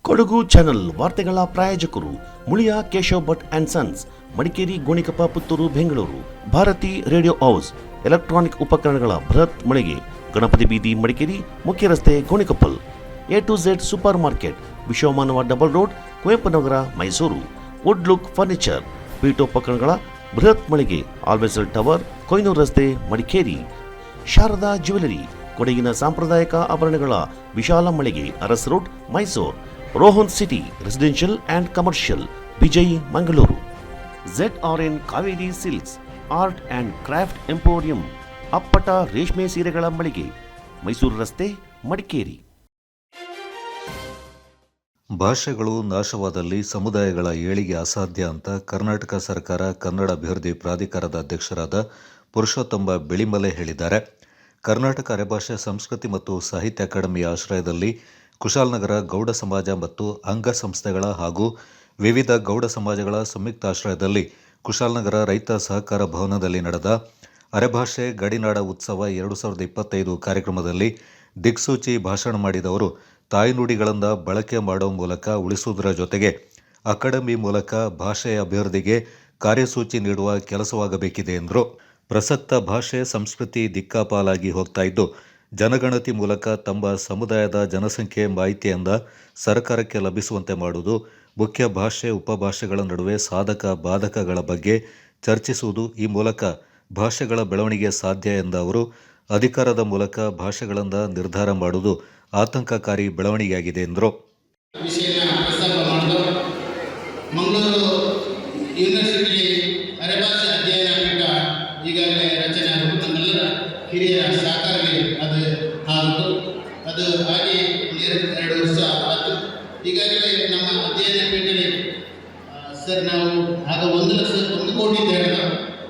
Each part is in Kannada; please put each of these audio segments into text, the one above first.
ಕೊಡಗು ಚಾನೆಲ್ ವಾರ್ತೆಗಳ ಪ್ರಾಯೋಜಕರು Muliya Keshav Bhat and sons, Madikeri, Gonikoppa, Puttur, Bengaluru. Bharati radio house, electronic ಉಪಕರಣಗಳ ಬೃಹತ್ ಮಳಿಗೆ, ಗಣಪತಿ ಬೀದಿ, ಮಡಿಕೇರಿ, ಮುಖ್ಯ ರಸ್ತೆ, Gonikoppal. A2Z super market, Vishwamanava double road, Kuvempu Nagar, Mysuru. Wood look furniture, ಪೀಠೋಪಕರಣಗಳ ಬೃಹತ್ ಮಳಿಗೆ, ಆಲ್ವೆಸಲ್ ಟವರ್, ಕೊಯ್ನೂರು ರಸ್ತೆ, ಮಡಿಕೇರಿ. ಶಾರದಾ ಜ್ಯುವೆಲರಿ, ಕೊಡಗಿನ ಸಾಂಪ್ರದಾಯಿಕ ಆಭರಣಗಳ ವಿಶಾಲ ಮಳಿಗೆ, Aras road, Mysuru. Rohan city residential and commercial, Vijay, Mangaluru. ZRN Kaveri silks, art and craft emporium, ಅಪ್ಪಟ ರೇಷ್ಮೆ ಸೀರೆಗಳ ಮಳಿಗೆ, ಮೈಸೂರು ರಸ್ತೆ, ಮಡಿಕೇರಿ. ಭಾಷೆಗಳು ನಾಶವಾದಲ್ಲಿ ಸಮುದಾಯಗಳ ಏಳಿಗೆ ಅಸಾಧ್ಯ ಅಂತ ಕರ್ನಾಟಕ ಸರ್ಕಾರ ಕನ್ನಡ ಅಭಿವೃದ್ಧಿ ಪ್ರಾಧಿಕಾರದ ಅಧ್ಯಕ್ಷರಾದ ಪುರುಷೋತ್ತಮ ಬೆಳಿಮಲೆ ಹೇಳಿದ್ದಾರೆ. ಕರ್ನಾಟಕ ಅರೆಭಾಷೆ ಸಂಸ್ಕೃತಿ ಮತ್ತು ಸಾಹಿತ್ಯ ಅಕಾಡೆಮಿಯ ಆಶ್ರಯದಲ್ಲಿ ಕುಶಾಲನಗರ ಗೌಡ ಸಮಾಜ ಮತ್ತು ಅಂಗಸಂಸ್ಥೆಗಳ ಹಾಗೂ ವಿವಿಧ ಗೌಡ ಸಮಾಜಗಳ ಸಂಯುಕ್ತ ಆಶ್ರಯದಲ್ಲಿ ಕುಶಾಲನಗರ ರೈತ ಸಹಕಾರ ಭವನದಲ್ಲಿ ನಡೆದ ಅರೆಭಾಷೆ ಗಡಿನಾಡ ಉತ್ಸವ 2025 ಕಾರ್ಯಕ್ರಮದಲ್ಲಿ ದಿಕ್ಸೂಚಿ ಭಾಷಣ ಮಾಡಿದ ಅವರು, ತಾಯ್ನುಡಿಗಳಿಂದ ಬಳಕೆ ಮಾಡುವ ಮೂಲಕ ಉಳಿಸುವುದರ ಜೊತೆಗೆ ಅಕಾಡೆಮಿ ಮೂಲಕ ಭಾಷೆಯ ಅಭಿವೃದ್ಧಿಗೆ ಕಾರ್ಯಸೂಚಿ ನೀಡುವ ಕೆಲಸವಾಗಬೇಕಿದೆ ಎಂದರು. ಪ್ರಸಕ್ತ ಭಾಷೆ ಸಂಸ್ಕೃತಿ ದಿಕ್ಕಾಪಾಲಾಗಿ ಹೋಗ್ತಾ ಇದ್ದು, ಜನಗಣತಿ ಮೂಲಕ ತಮ್ಮ ಸಮುದಾಯದ ಜನಸಂಖ್ಯೆ ಮಾಹಿತಿಯಿಂದ ಸರ್ಕಾರಕ್ಕೆ ಲಭಿಸುವಂತೆ ಮಾಡುವುದು, ಮುಖ್ಯ ಭಾಷೆ ಉಪಭಾಷೆಗಳ ನಡುವೆ ಸಾಧಕ ಬಾಧಕಗಳ ಬಗ್ಗೆ ಚರ್ಚಿಸುವುದು, ಈ ಮೂಲಕ ಭಾಷೆಗಳ ಬೆಳವಣಿಗೆ ಸಾಧ್ಯ ಎಂದ ಅವರು, ಅಧಿಕಾರದ ಮೂಲಕ ಭಾಷೆಗಳಿಂದ ನಿರ್ಧಾರ ಮಾಡುವುದು ಆತಂಕಕಾರಿ ಬೆಳವಣಿಗೆಯಾಗಿದೆ ಎಂದರು. ಮಂಗಳೂರು ಯೂನಿವರ್ಸಿಟಿ ಅರೆಭಾಷೆ ಅಧ್ಯಯನ ಪೀಠ ಈಗಾಗಲೇ ರಚನೆ ಆಗುವುದು, ನಮ್ಮೆಲ್ಲರ ಹಿರಿಯರ ಸಹಕಾರದಲ್ಲಿ ಅದು ಹಾಗೆ 2 ವರ್ಷ ಆಯಿತು. ಈಗಾಗಲೇ ನಮ್ಮ ಅಧ್ಯಯನ ಪೀಠದಲ್ಲಿ ಸರ್ ನಾವು ಆಗ 1 ಕೋಟಿ ಅಂತ ಹೇಳಿದ,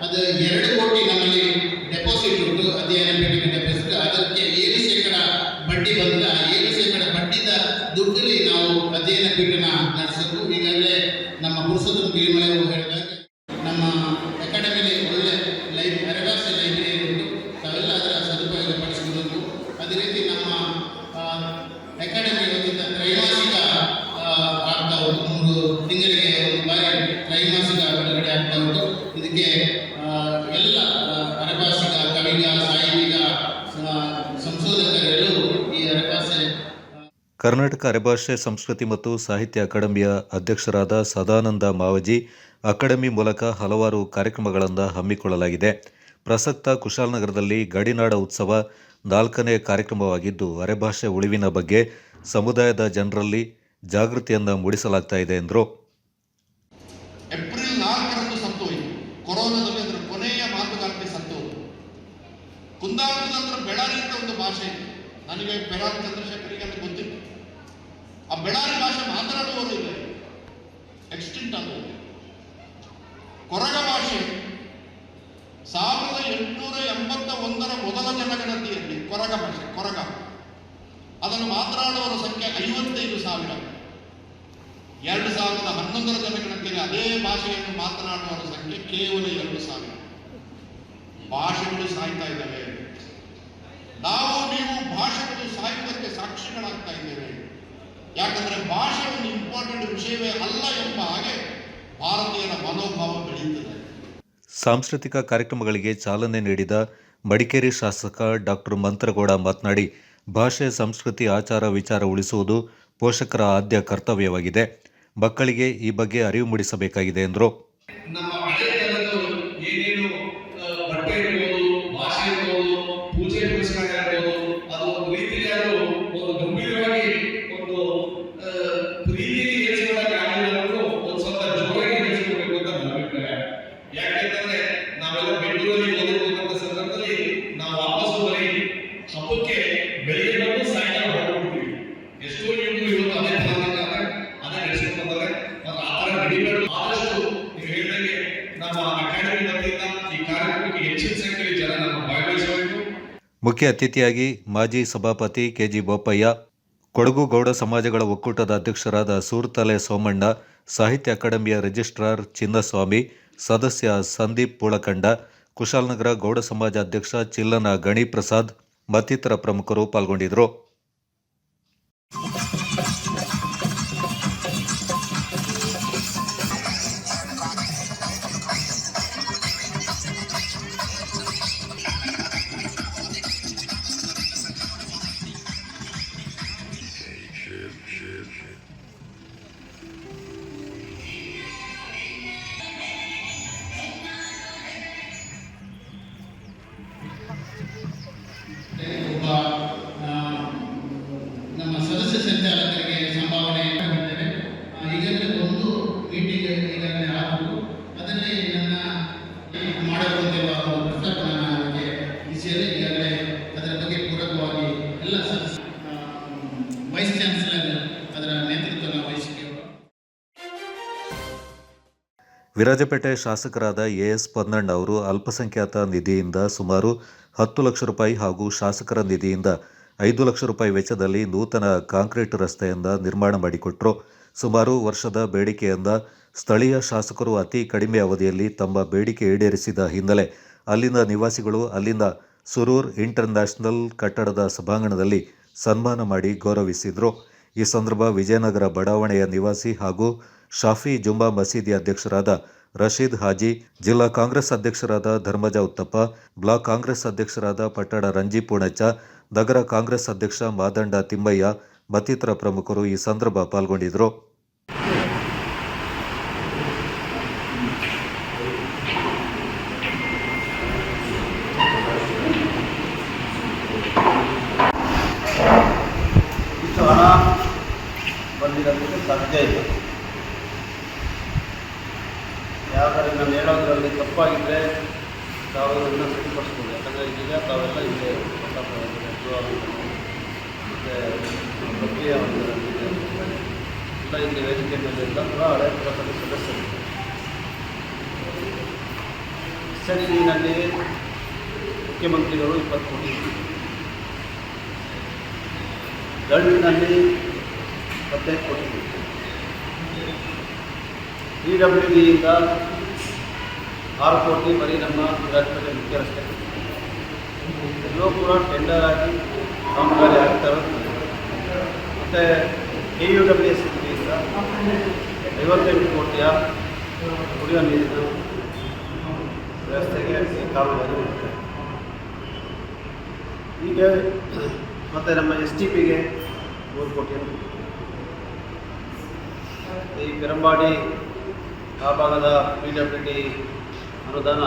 ಅದು 2 ಕೋಟಿ ನಮ್ಮಲ್ಲಿ ಡೆಪಾಸಿಟ್ ಉಂಟು, ಅಧ್ಯಯನ ಪೀಠಕ್ಕೆ ಡೆಪಾಸಿಟ್. ಅದಕ್ಕೆ 7% ಬಡ್ಡಿ ಬಂದ, 7% ಬಡ್ಡಿದ ದುಡ್ಡಲ್ಲಿ ನಾವು ಅಧ್ಯಯನ ಪೀಠನ ನಡೆಸಬೇಕು. ಈಗಾಗಲೇ ನಮ್ಮ ಪುರುಷೋತ್ತಮ ಬೆಳಿಮಲೆ ಅವರು ಹೇಳಿದಾಗ ನಮ್ಮ ಅಕಾಡೆಮಿಯಲ್ಲಿ ಒಳ್ಳೆ ಅರೆಭಾಷೆ ಲೈಬ್ರರಿ ಉಂಟು, ತಾವೆಲ್ಲ ಅದರ ಸದುಪಯೋಗ ಪಡಿಸಿಕೊಳ್ಳಬೇಕು. ಅದೇ ರೀತಿ ನಮ್ಮ ಅಕಾಡೆಮಿ ವತಿಯಿಂದ ತ್ರೈಮಾಸಿಕ ಆಗ್ತಾ ಉಂಟು, 3 ತಿಂಗಳಿಗೆ 1 ಬಾರಿ ತ್ರೈಮಾಸಿಕ ಬಿಡುಗಡೆ ಆಗ್ತಾ ಉಂಟು. ಇದಕ್ಕೆ ಎಲ್ಲ ಅರೆಭಾಷಿಕ ಕವಿಗ, ಸಾಹಿತಿಗ, ಸಂಶೋಧಕರೆಲ್ಲರೂ ಈ ಅರೆಭಾಷೆ. ಕರ್ನಾಟಕ ಅರೆಭಾಷೆ ಸಂಸ್ಕೃತಿ ಮತ್ತು ಸಾಹಿತ್ಯ ಅಕಾಡೆಮಿಯ ಅಧ್ಯಕ್ಷರಾದ ಸದಾನಂದ ಮಾವಜಿ, ಅಕಾಡೆಮಿ ಮೂಲಕ ಹಲವಾರು ಕಾರ್ಯಕ್ರಮಗಳನ್ನು ಹಮ್ಮಿಕೊಳ್ಳಲಾಗಿದೆ. ಪ್ರಸಕ್ತ ಕುಶಾಲನಗರದಲ್ಲಿ ಗಡಿನಾಡ ಉತ್ಸವ 4ನೇ ಕಾರ್ಯಕ್ರಮವಾಗಿದ್ದು, ಅರೆಭಾಷೆ ಉಳಿವಿನ ಬಗ್ಗೆ ಸಮುದಾಯದ ಜನರಲ್ಲಿ ಜಾಗೃತಿಯನ್ನು ಮೂಡಿಸಲಾಗ್ತಾ ಇದೆ ಎಂದರು. ಏಪ್ರಿಲ್ 4ರಂದು ಸತ್ತೋಯಿತು, ಕೊರೋನಾದಲ್ಲಿ ಅದರ ಕೊನೆಯ ಮಾತುಗಾರಿಕೆ ಸತ್ತೋದು. ಕುಂದಾಪುರದ ನಂತರ ಬೆಳಾರಿ ಅಂತ ಒಂದು ಭಾಷೆ ಇದೆ, ನನಗೆ ಬೆಳಾರಿ ಚಂದ್ರಶೇಖರಿಗೆ ಅಂತ ಗೊತ್ತಿತ್ತು. ಆ ಬೆಳಾರಿ ಭಾಷೆ ಮಾತನಾಡುವವರು ಇಲ್ಲ, ಎಕ್ಸ್ಟಿಂಟ್ ಆಗೋದು. ಕೊರಗ ಭಾಷೆ 1881ರ ಮೊದಲ ಜನಗಣತಿಯಲ್ಲಿ ಕೊರಗ ಭಾಷೆ, ಕೊರಗ, ಅದನ್ನು ಮಾತನಾಡುವವರ ಸಂಖ್ಯೆ 55,000. 2011ರ ಜನಗಣತಿಯಲ್ಲಿ ಅದೇ ಭಾಷೆಯನ್ನು ಮಾತನಾಡುವವರ ಸಂಖ್ಯೆ ಕೇವಲ 2,000. ಭಾಷೆಗಳು ಸಾಯ್ತಾ ಇದ್ದಾವೆ. ನೀವು ಭಾಷೆಗಳು ಸಾಯುವುದಕ್ಕೆ ಸಾಕ್ಷಿಗಳಾಗ್ತಾ ಇದ್ದೇವೆ. ಯಾಕಂದ್ರೆ ಭಾಷೆ ಒಂದು ಇಂಪಾರ್ಟೆಂಟ್ ವಿಷಯವೇ ಅಲ್ಲ ಎಂಬ ಹಾಗೆ ಭಾರತೀಯರ ಮನೋಭಾವ ಬೆಳೆಯುತ್ತದೆ. ಸಾಂಸ್ಕೃತಿಕ ಕಾರ್ಯಕ್ರಮಗಳಿಗೆ ಚಾಲನೆ ನೀಡಿದ ಮಡಿಕೇರಿ ಶಾಸಕ ಡಾಕ್ಟರ್ ಮಂತ್ರಗೌಡ ಮಾತನಾಡಿ, ಭಾಷೆ, ಸಂಸ್ಕೃತಿ, ಆಚಾರ ವಿಚಾರ ಉಳಿಸುವುದು ಪೋಷಕರ ಆದ್ಯ ಕರ್ತವ್ಯವಾಗಿದೆ. ಮಕ್ಕಳಿಗೆ ಈ ಬಗ್ಗೆ ಅರಿವು ಮೂಡಿಸಬೇಕಾಗಿದೆ ಎಂದರು. ನಮ್ಮ ಹಳೆಯದಲ್ಲೂ ಏನೇನು ಬಟ್ಟೆ ಇರ್ಬೋದು, ಭಾಷೆ ಇರ್ಬೋದು, ಪೂಜೆ ಪುರಸ್ಕಾರ ಇರ್ಬೋದು, ಅದು ಒಂದು ರೀತಿಯಾದರೂ ಒಂದು ಗಂಭೀರವಾಗಿ ಒಂದು ಪ್ರೀತಿ ಹೆಚ್ಚಿಕೊಳ್ಳೋದು ಒಂದು ಸ್ವಲ್ಪ ಜೋರಾಗಿ ಹೆಚ್ಚಿಕೊಳ್ಬೇಕು ಅಂತ ನನ್ನ ಅಭಿಪ್ರಾಯ. ಯಾಕೆಂತಂದ್ರೆ ನಾವೆಲ್ಲ ಬೆಂಗಳೂರಲ್ಲಿ ಓದಿರ್ತಕ್ಕಂಥ ಸಂದರ್ಭದಲ್ಲಿ ನಾವು ವಾಪಸ್ ಬರೀ ಹಬ್ಬಕ್ಕೆ ಬೆಳಿಗ್ಗೆ ಬಂದು ಸಾಯಂಕಾಲ ಹೊರಡ್ಬಿಡ್ತೀವಿ. ಎಷ್ಟೋ ಇವತ್ತು ಅದೇ ಅದೇ ನಡೆಸ್ಕೊಂಡು ಬಂದರೆ ಮತ್ತು ಆ ಥರ ನಡಿಬೇಡ. ಆದಷ್ಟು ನೀವು ಹೇಳಿದಂಗೆ ನಮ್ಮ ಅಕಾಡೆಮಿ ವತಿಯಿಂದ ಈ ಕಾರ್ಯಕ್ರಮಕ್ಕೆ ಹೆಚ್ಚಿನ ಸಂಖ್ಯೆಯಲ್ಲಿ ಜನ ನಮ್ಮ ಭಾಗವಹಿಸಬೇಕು. ಮುಖ್ಯ ಅತಿಥಿಯಾಗಿ ಮಾಜಿ ಸಭಾಪತಿ KG ಬೋಪಯ್ಯ, ಕೊಡಗು ಗೌಡ ಸಮಾಜಗಳ ಒಕ್ಕೂಟದ ಅಧ್ಯಕ್ಷರಾದ ಸೂರ್ತಲೆ ಸೋಮಣ್ಣ, ಸಾಹಿತ್ಯ ಅಕಾಡೆಮಿಯ ರಿಜಿಸ್ಟ್ರಾರ್ ಚಿನ್ನಸ್ವಾಮಿ, ಸದಸ್ಯ ಸಂದೀಪ್ ಪೂಳಕಂಡ, ಕುಶಾಲನಗರ ಗೌಡ ಸಮಾಜ ಅಧ್ಯಕ್ಷ ಚಿಲ್ಲನ ಗಣಿಪ್ರಸಾದ್ ಮತ್ತಿತರ ಪ್ರಮುಖರು ಪಾಲ್ಗೊಂಡಿದ್ದರು. ಒಬ್ಬ ನಮ್ಮ ಸದಸ್ಯ ಸಂಚಾಲಕರಿಗೆ ಸಂಭಾವನೆ ಮಾಡಿದ್ದೇವೆ. ಈಗಾಗಲೇ ಒಂದು ಮೀಟಿಂಗ್ ಈಗಾಗಲೇ ಆಗಬೇಕು. ಅದರಲ್ಲಿ ನನ್ನ ಮಾಡಬಹುದಿರುವ ಪ್ರಸ್ತಾಪನೆ ವಿಷಯದಲ್ಲಿ ಈಗಾಗಲೇ ಅದರ ಬಗ್ಗೆ ಪೂರಕವಾಗಿ ಎಲ್ಲ ಸದಸ್ಯ ವೈಸ್ ಚಾನ್ಸಲರ್ ಅದರ ನೇತೃತ್ವವನ್ನು ವಹಿಸಿದ್ದೇವೆ. ವಿರಾಜಪೇಟೆ ಶಾಸಕರಾದ ಎಎಸ್ ಪೊನ್ನಣ್ಣ ಅವರು ಅಲ್ಪಸಂಖ್ಯಾತ ನಿಧಿಯಿಂದ ಸುಮಾರು 10 ಲಕ್ಷ ರೂಪಾಯಿ ಹಾಗೂ ಶಾಸಕರ ನಿಧಿಯಿಂದ 5 ಲಕ್ಷ ರೂಪಾಯಿ ವೆಚ್ಚದಲ್ಲಿ ನೂತನ ಕಾಂಕ್ರೀಟ್ ರಸ್ತೆಯಿಂದ ನಿರ್ಮಾಣ ಮಾಡಿಕೊಟ್ಟರು. ಸುಮಾರು ವರ್ಷದ ಬೇಡಿಕೆಯಿಂದ ಸ್ಥಳೀಯ ಶಾಸಕರು ಅತಿ ಕಡಿಮೆ ಅವಧಿಯಲ್ಲಿ ತಮ್ಮ ಬೇಡಿಕೆ ಈಡೇರಿಸಿದ ಹಿನ್ನೆಲೆ ಅಲ್ಲಿನ ನಿವಾಸಿಗಳು ಅಲ್ಲಿನ ಸುರೂರ್ ಇಂಟರ್ನ್ಯಾಷನಲ್ ಕಟ್ಟಡದ ಸಭಾಂಗಣದಲ್ಲಿ ಸನ್ಮಾನ ಮಾಡಿ ಗೌರವಿಸಿದರು. ಈ ಸಂದರ್ಭ ವಿಜಯನಗರ ಬಡಾವಣೆಯ ನಿವಾಸಿ ಹಾಗೂ ಶಾಫಿ ಜುಮ್ಮಾ ಮಸೀದಿ ಅಧ್ಯಕ್ಷರಾದ ರಶೀದ್ ಹಾಜಿ, ಜಿಲ್ಲಾ ಕಾಂಗ್ರೆಸ್ ಅಧ್ಯಕ್ಷರಾದ ಧರ್ಮಜ ಉತ್ತಪ್ಪ, ಬ್ಲಾಕ್ ಕಾಂಗ್ರೆಸ್ ಅಧ್ಯಕ್ಷರಾದ ಪಟ್ಟಣ ರಂಜಿ ಪೂಣಚ್ಚ, ನಗರ ಕಾಂಗ್ರೆಸ್ ಅಧ್ಯಕ್ಷ ಮಾದಂಡ ತಿಮ್ಮಯ್ಯ ಮತ್ತಿತರ ಪ್ರಮುಖರು ಈ ಸಂದರ್ಭ ಪಾಲ್ಗೊಂಡಿದ್ದರು. ಇಷ್ಟು ಹಣ ಬಂದಿರೋದಕ್ಕೆ ಸಾಧ್ಯ ಇಲ್ಲ. ಯಾವ್ದಾದ್ರು ನಾನು ಹೇಳೋದ್ರಲ್ಲಿ ತಪ್ಪಾಗಿದ್ದರೆ ತಾವು ಇದನ್ನು ಸರಿಪಡಿಸ್ಬೋದು. ಯಾಕಂದರೆ ಈಗ ತಾವೆಲ್ಲ ಇದೆ ಮತ್ತು ಪ್ರಕ್ರಿಯೆ ಎಲ್ಲ ಇಲ್ಲಿ ವೇದಿಕೆ ಮೇಲೆ ಎಲ್ಲ ಕೂಡ ಹಳೆ ಪುರಸಭೆ ಸದಸ್ಯರು. SNCನಲ್ಲಿ ಮುಖ್ಯಮಂತ್ರಿಗಳು 20 ಕೋಟಿ, ದಳಿನಲ್ಲಿ 15 ಕೋಟಿ, PWDಯಿಂದ 6 ಕೋಟಿ ಬರೀ ನಮ್ಮ ವಿರಾಜಪೇಟೆ ಮುಖ್ಯ ರಸ್ತೆ. ಎಲ್ಲವೂ ಕೂಡ ಟೆಂಡರ್ ಆಗಿ ಕಾಮಗಾರಿ ಆಗ್ತಾ ಇರೋದು. ಮತ್ತು KUWSCಯಿಂದ 58 ಕೋಟಿಯ ಕುಡಿಯುವ ನೀರಿನ ವ್ಯವಸ್ಥೆಗೆ ಈ ಕಾಮಗಾರಿ ಮಾಡ್ತಾರೆ. ಹೀಗೆ ಮತ್ತು ನಮ್ಮ STPಗೆ 3 ಕೋಟಿ, ಈ ಪೆರಂಬಾಡಿ ಆ ಭಾಗದ PWD ಅನುದಾನ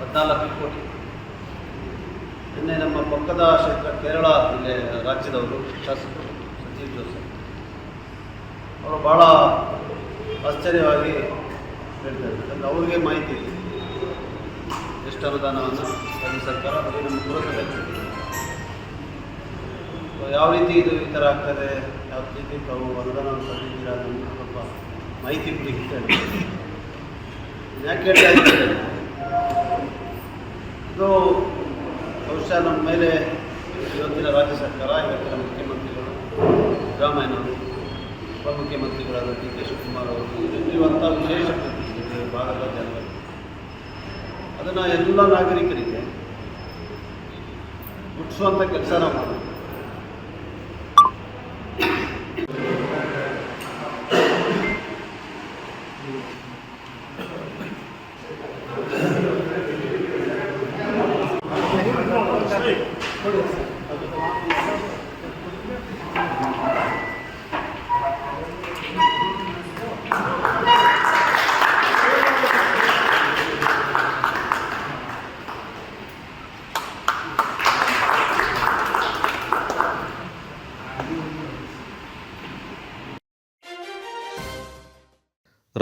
14 ಕೋಟಿ. ನಿನ್ನೆ ನಮ್ಮ ಪಕ್ಕದ ಕ್ಷೇತ್ರ ಕೇರಳ ಜಿಲ್ಲೆ ರಾಜ್ಯದವರು ಶಾಸಕರು ಸಚಿವ್ ಜೋಸೆಫ್ ಅವರು ಭಾಳ ಆಶ್ಚರ್ಯವಾಗಿ ಹೇಳ್ತಾರೆ. ಯಾಕಂದರೆ ಅವ್ರಿಗೆ ಮಾಹಿತಿ ಇದೆ ಎಷ್ಟು ಅನುದಾನವನ್ನು ರಾಜ್ಯ ಸರ್ಕಾರ ಬರೀ ನಮ್ಮ ಪುರಸಭೆ ಯಾವ ರೀತಿ ಇದು ಈ ಥರ ಆಗ್ತದೆ, ಯಾವ ರೀತಿ ತಾವು ಅನುದಾನವನ್ನು ತಂದಿದ್ದೀರಾ ಅನ್ನೋದು ಸ್ವಲ್ಪ ಮಾಹಿತಿ ಬಿಡಿರುತ್ತೆ. ಯಾಕೆ ಹೇಳ್ತಾ ಇದ್ದಾರೆ, ಇದು ಬಹುಶಃ ನಮ್ಮ ಮೇಲೆ ಇವತ್ತಿನ ರಾಜ್ಯ ಸರ್ಕಾರ, ಇವತ್ತಿನ ಮುಖ್ಯಮಂತ್ರಿಗಳು ಸಿದ್ದರಾಮಯ್ಯನವರು, ಉಪಮುಖ್ಯಮಂತ್ರಿಗಳಾದ DK ಶಿವಕುಮಾರ್ ಅವರು ಇರುವಂಥ ವಿಶೇಷ ಪ್ರತಿಷ್ಠೆ ಭಾಗದ ಜನರು ಅದನ್ನು ಎಲ್ಲ ನಾಗರಿಕರಿಗೆ ಮುಟ್ಟಿಸುವಂಥ ಕೆಲಸ ನಾವು ಮಾಡಬೇಕು.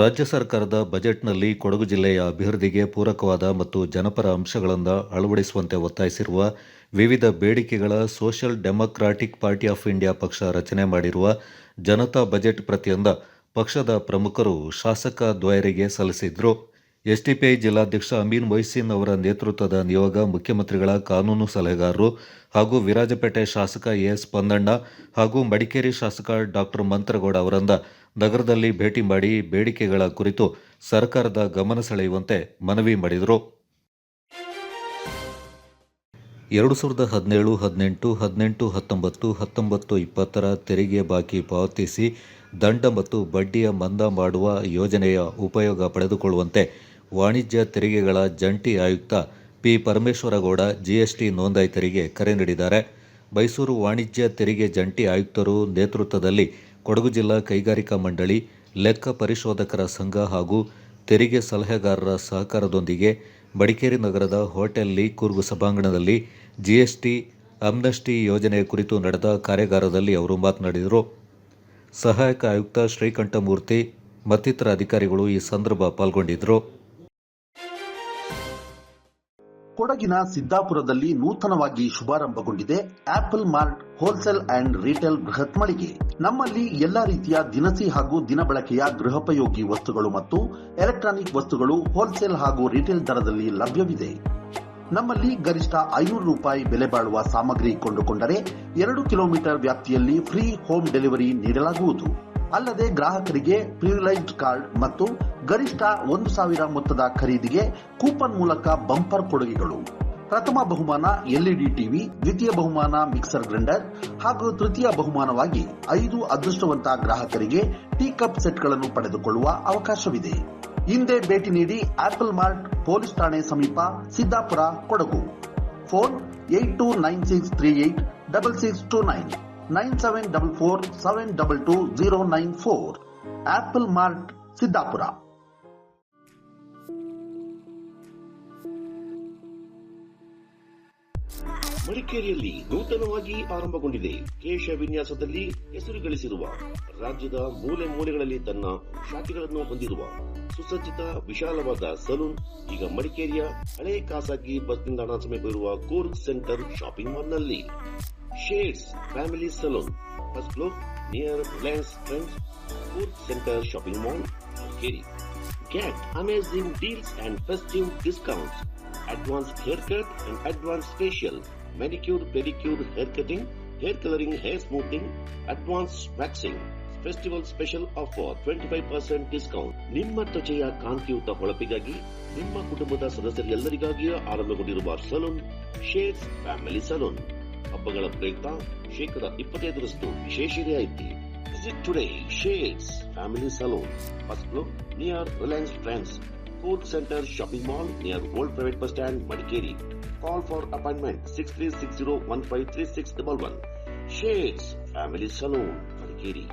ರಾಜ್ಯ ಸರ್ಕಾರದ ಬಜೆಟ್ನಲ್ಲಿ ಕೊಡಗು ಜಿಲ್ಲೆಯ ಅಭಿವೃದ್ಧಿಗೆ ಪೂರಕವಾದ ಮತ್ತು ಜನಪರ ಅಂಶಗಳನ್ನು ಅಳವಡಿಸುವಂತೆ ಒತ್ತಾಯಿಸಿರುವ ವಿವಿಧ ಬೇಡಿಕೆಗಳ social democratic party of India ಪಕ್ಷ ರಚನೆ ಮಾಡಿರುವ ಜನತಾ ಬಜೆಟ್ ಪ್ರತಿಯೊಂದ ಪಕ್ಷದ ಪ್ರಮುಖರು ಶಾಸಕ ದ್ವಯರಿಗೆ ಸಲ್ಲಿಸಿದ್ರು. ಎಸ್ಡಿಪಿಐ ಜಿಲ್ಲಾಧ್ಯಕ್ಷ ಅಮೀನ್ ಮೊಯ್ಸಿನ್ ಅವರ ನೇತೃತ್ವದ ನಿಯೋಗ ಮುಖ್ಯಮಂತ್ರಿಗಳ ಕಾನೂನು ಸಲಹೆಗಾರರು ಹಾಗೂ ವಿರಾಜಪೇಟೆ ಶಾಸಕ ಎಸ್ ಪೊನ್ನಣ್ಣ ಹಾಗೂ ಮಡಿಕೇರಿ ಶಾಸಕ ಡಾಕ್ಟರ್ ಮಂತ್ರಗೌಡ ಅವರನ್ನ ನಗರದಲ್ಲಿ ಭೇಟಿ ಮಾಡಿ ಬೇಡಿಕೆಗಳ ಕುರಿತು ಸರ್ಕಾರದ ಗಮನ ಸೆಳೆಯುವಂತೆ ಮನವಿ ಮಾಡಿದರು. 2017, 18, 18, 19, 19, 20ರ ತೆರಿಗೆ ಬಾಕಿ ಪಾವತಿಸಿ ದಂಡ ಮತ್ತು ಬಡ್ಡಿಯ ಮನ್ನಾ ಮಾಡುವ ಯೋಜನೆಯ ಉಪಯೋಗ ಪಡೆದುಕೊಳ್ಳುವಂತೆ ವಾಣಿಜ್ಯ ತೆರಿಗೆಗಳ ಜಂಟಿ ಆಯುಕ್ತ ಪಿ ಪರಮೇಶ್ವರಗೌಡ ಜಿಎಸ್ಟಿ ನೋಂದಾಯಿತರಿಗೆ ಕರೆ ನೀಡಿದ್ದಾರೆ. ಮೈಸೂರು ವಾಣಿಜ್ಯ ತೆರಿಗೆ ಜಂಟಿ ಆಯುಕ್ತರು ನೇತೃತ್ವದಲ್ಲಿ ಕೊಡಗು ಜಿಲ್ಲಾ ಕೈಗಾರಿಕಾ ಮಂಡಳಿ, ಲೆಕ್ಕ ಪರಿಶೋಧಕರ ಸಂಘ ಹಾಗೂ ತೆರಿಗೆ ಸಲಹೆಗಾರರ ಸಹಕಾರದೊಂದಿಗೆ ಮಡಿಕೇರಿ ನಗರದ ಹೋಟೆಲ್ ಲೀ ಕೂರ್ಗ್ ಸಭಾಂಗಣದಲ್ಲಿ ಜಿಎಸ್ಟಿ ಅಮ್ನೆಸ್ಟಿ ಯೋಜನೆ ಕುರಿತು ನಡೆದ ಕಾರ್ಯಾಗಾರದಲ್ಲಿ ಅವರು ಮಾತನಾಡಿದರು. ಸಹಾಯಕ ಆಯುಕ್ತ ಶ್ರೀಕಂಠಮೂರ್ತಿ ಮತ್ತಿತರ ಅಧಿಕಾರಿಗಳು ಈ ಸಂದರ್ಭ ಪಾಲ್ಗೊಂಡಿದ್ದರು. ಕೊಡಗಿನ ಸಿದ್ದಾಪುರದಲ್ಲಿ ನೂತನವಾಗಿ ಶುಭಾರಂಭಗೊಂಡಿದೆ Apple Mart wholesale and retail ಬೃಹತ್ ಮಳಿಗೆ. ನಮ್ಮಲ್ಲಿ ಎಲ್ಲಾ ರೀತಿಯ ದಿನಸಿ ಹಾಗೂ ದಿನಬಳಕೆಯ ಗೃಹೋಪಯೋಗಿ ವಸ್ತುಗಳು ಮತ್ತು ಎಲೆಕ್ಟ್ರಾನಿಕ್ ವಸ್ತುಗಳು ಹೋಲ್ಸೇಲ್ ಹಾಗೂ ರಿಟೇಲ್ ದರದಲ್ಲಿ ಲಭ್ಯವಿದೆ. ನಮ್ಮಲ್ಲಿ ಗರಿಷ್ಠ 500 ರೂಪಾಯಿ ಬೆಲೆ ಬಾಳುವ ಸಾಮಗ್ರಿ ಕೊಂಡುಕೊಂಡರೆ 2 ಕಿಲೋಮೀಟರ್ ವ್ಯಾಪ್ತಿಯಲ್ಲಿ ಫ್ರೀ ಹೋಮ್ ಡೆಲಿವರಿ ನೀಡಲಾಗುವುದು. ಅಲ್ಲದೆ ಗ್ರಾಹಕರಿಗೆ ಪ್ರಿವಿಲೈಜ್ಡ್ ಕಾರ್ಡ್ ಮತ್ತು ಗರಿಷ್ಠ 1,000 ಮೊತ್ತದ ಖರೀದಿಗೆ ಕೂಪನ್ ಮೂಲಕ ಬಂಪರ್ ಕೊಡುಗೆಗಳು. ಪ್ರಥಮ ಬಹುಮಾನ ಎಲ್ಇಡಿ ಟಿವಿ, ದ್ವಿತೀಯ ಬಹುಮಾನ ಮಿಕ್ಸರ್ ಗ್ರೈಂಡರ್ ಹಾಗೂ ತೃತೀಯ ಬಹುಮಾನವಾಗಿ 5 ಅದೃಷ್ಟವಂತ ಗ್ರಾಹಕರಿಗೆ ಟೀ ಕಪ್ ಸೆಟ್ಗಳನ್ನು ಪಡೆದುಕೊಳ್ಳುವ ಅವಕಾಶವಿದೆ. ಹಿಂದೆ ಭೇಟಿ ನೀಡಿ ಆಪಲ್ ಮಾರ್ಟ್, ಪೊಲೀಸ್ ಠಾಣೆ ಸಮೀಪ, Siddapur, Kodagu. Phone 8296386629 9744722094. Apple Mart, Siddapur. ಮಡಿಕೇರಿಯಲ್ಲಿ ನೂತನವಾಗಿ ಆರಂಭಗೊಂಡಿದೆ. ಕೇಶ ವಿನ್ಯಾಸದಲ್ಲಿ ಹೆಸರು ಗಳಿಸಿರುವ, ರಾಜ್ಯದ ಮೂಲೆ ಮೂಲೆಗಳಲ್ಲಿ ತನ್ನ ಶಾಖೆಗಳನ್ನು ಹೊಂದಿರುವ ಸುಸಜ್ಜಿತ ವಿಶಾಲವಾದ ಸಲೂನ್ ಈಗ ಮಡಿಕೇರಿಯ ಹಳೆ ಖಾಸಗಿ ಬಸ್ ನಿಲ್ದಾಣ ಸಮೀಪವಿರುವ ಕೂರ್ಗ್ ಸೆಂಟರ್ ಶಾಪಿಂಗ್ ಮಾಲ್ನಲ್ಲಿ. Shades family salon, first floor, near Reliance trends, Coorg centre shopping mall, Madikeri. Get amazing deals and festive discounts. Advanced haircut and advanced facial, manicure, pedicure, hair cutting, hair coloring, hair smoothing, advanced waxing. Festival special offer 25% discount. ನಿಮ್ಮ ತ್ವಚೆಯ ಕಾಂತಿಯುತ ಹೊಳಪಿಗಾಗಿ, ನಿಮ್ಮ ಕುಟುಂಬದ ಸದಸ್ಯರೆಲ್ಲರಿಗಾಗಿಯೂ ಆರಂಭಗೊಂಡಿರುವ ಸಲೂನ್ ಶೇಡ್ಸ್ ಫ್ಯಾಮಿಲಿ ಸಲೂನ್. ಹಬ್ಬಗಳ ಪ್ರಯುಕ್ತ 25% ವಿಶೇಷ ರಿಯಾಯಿತಿ. Visit today Shades family salon, first floor, near Reliance trends, Coorg centre shopping mall, near old private bus stand, Madikeri. Call for appointment 6360153611. Shades Family Saloon, Madikeri.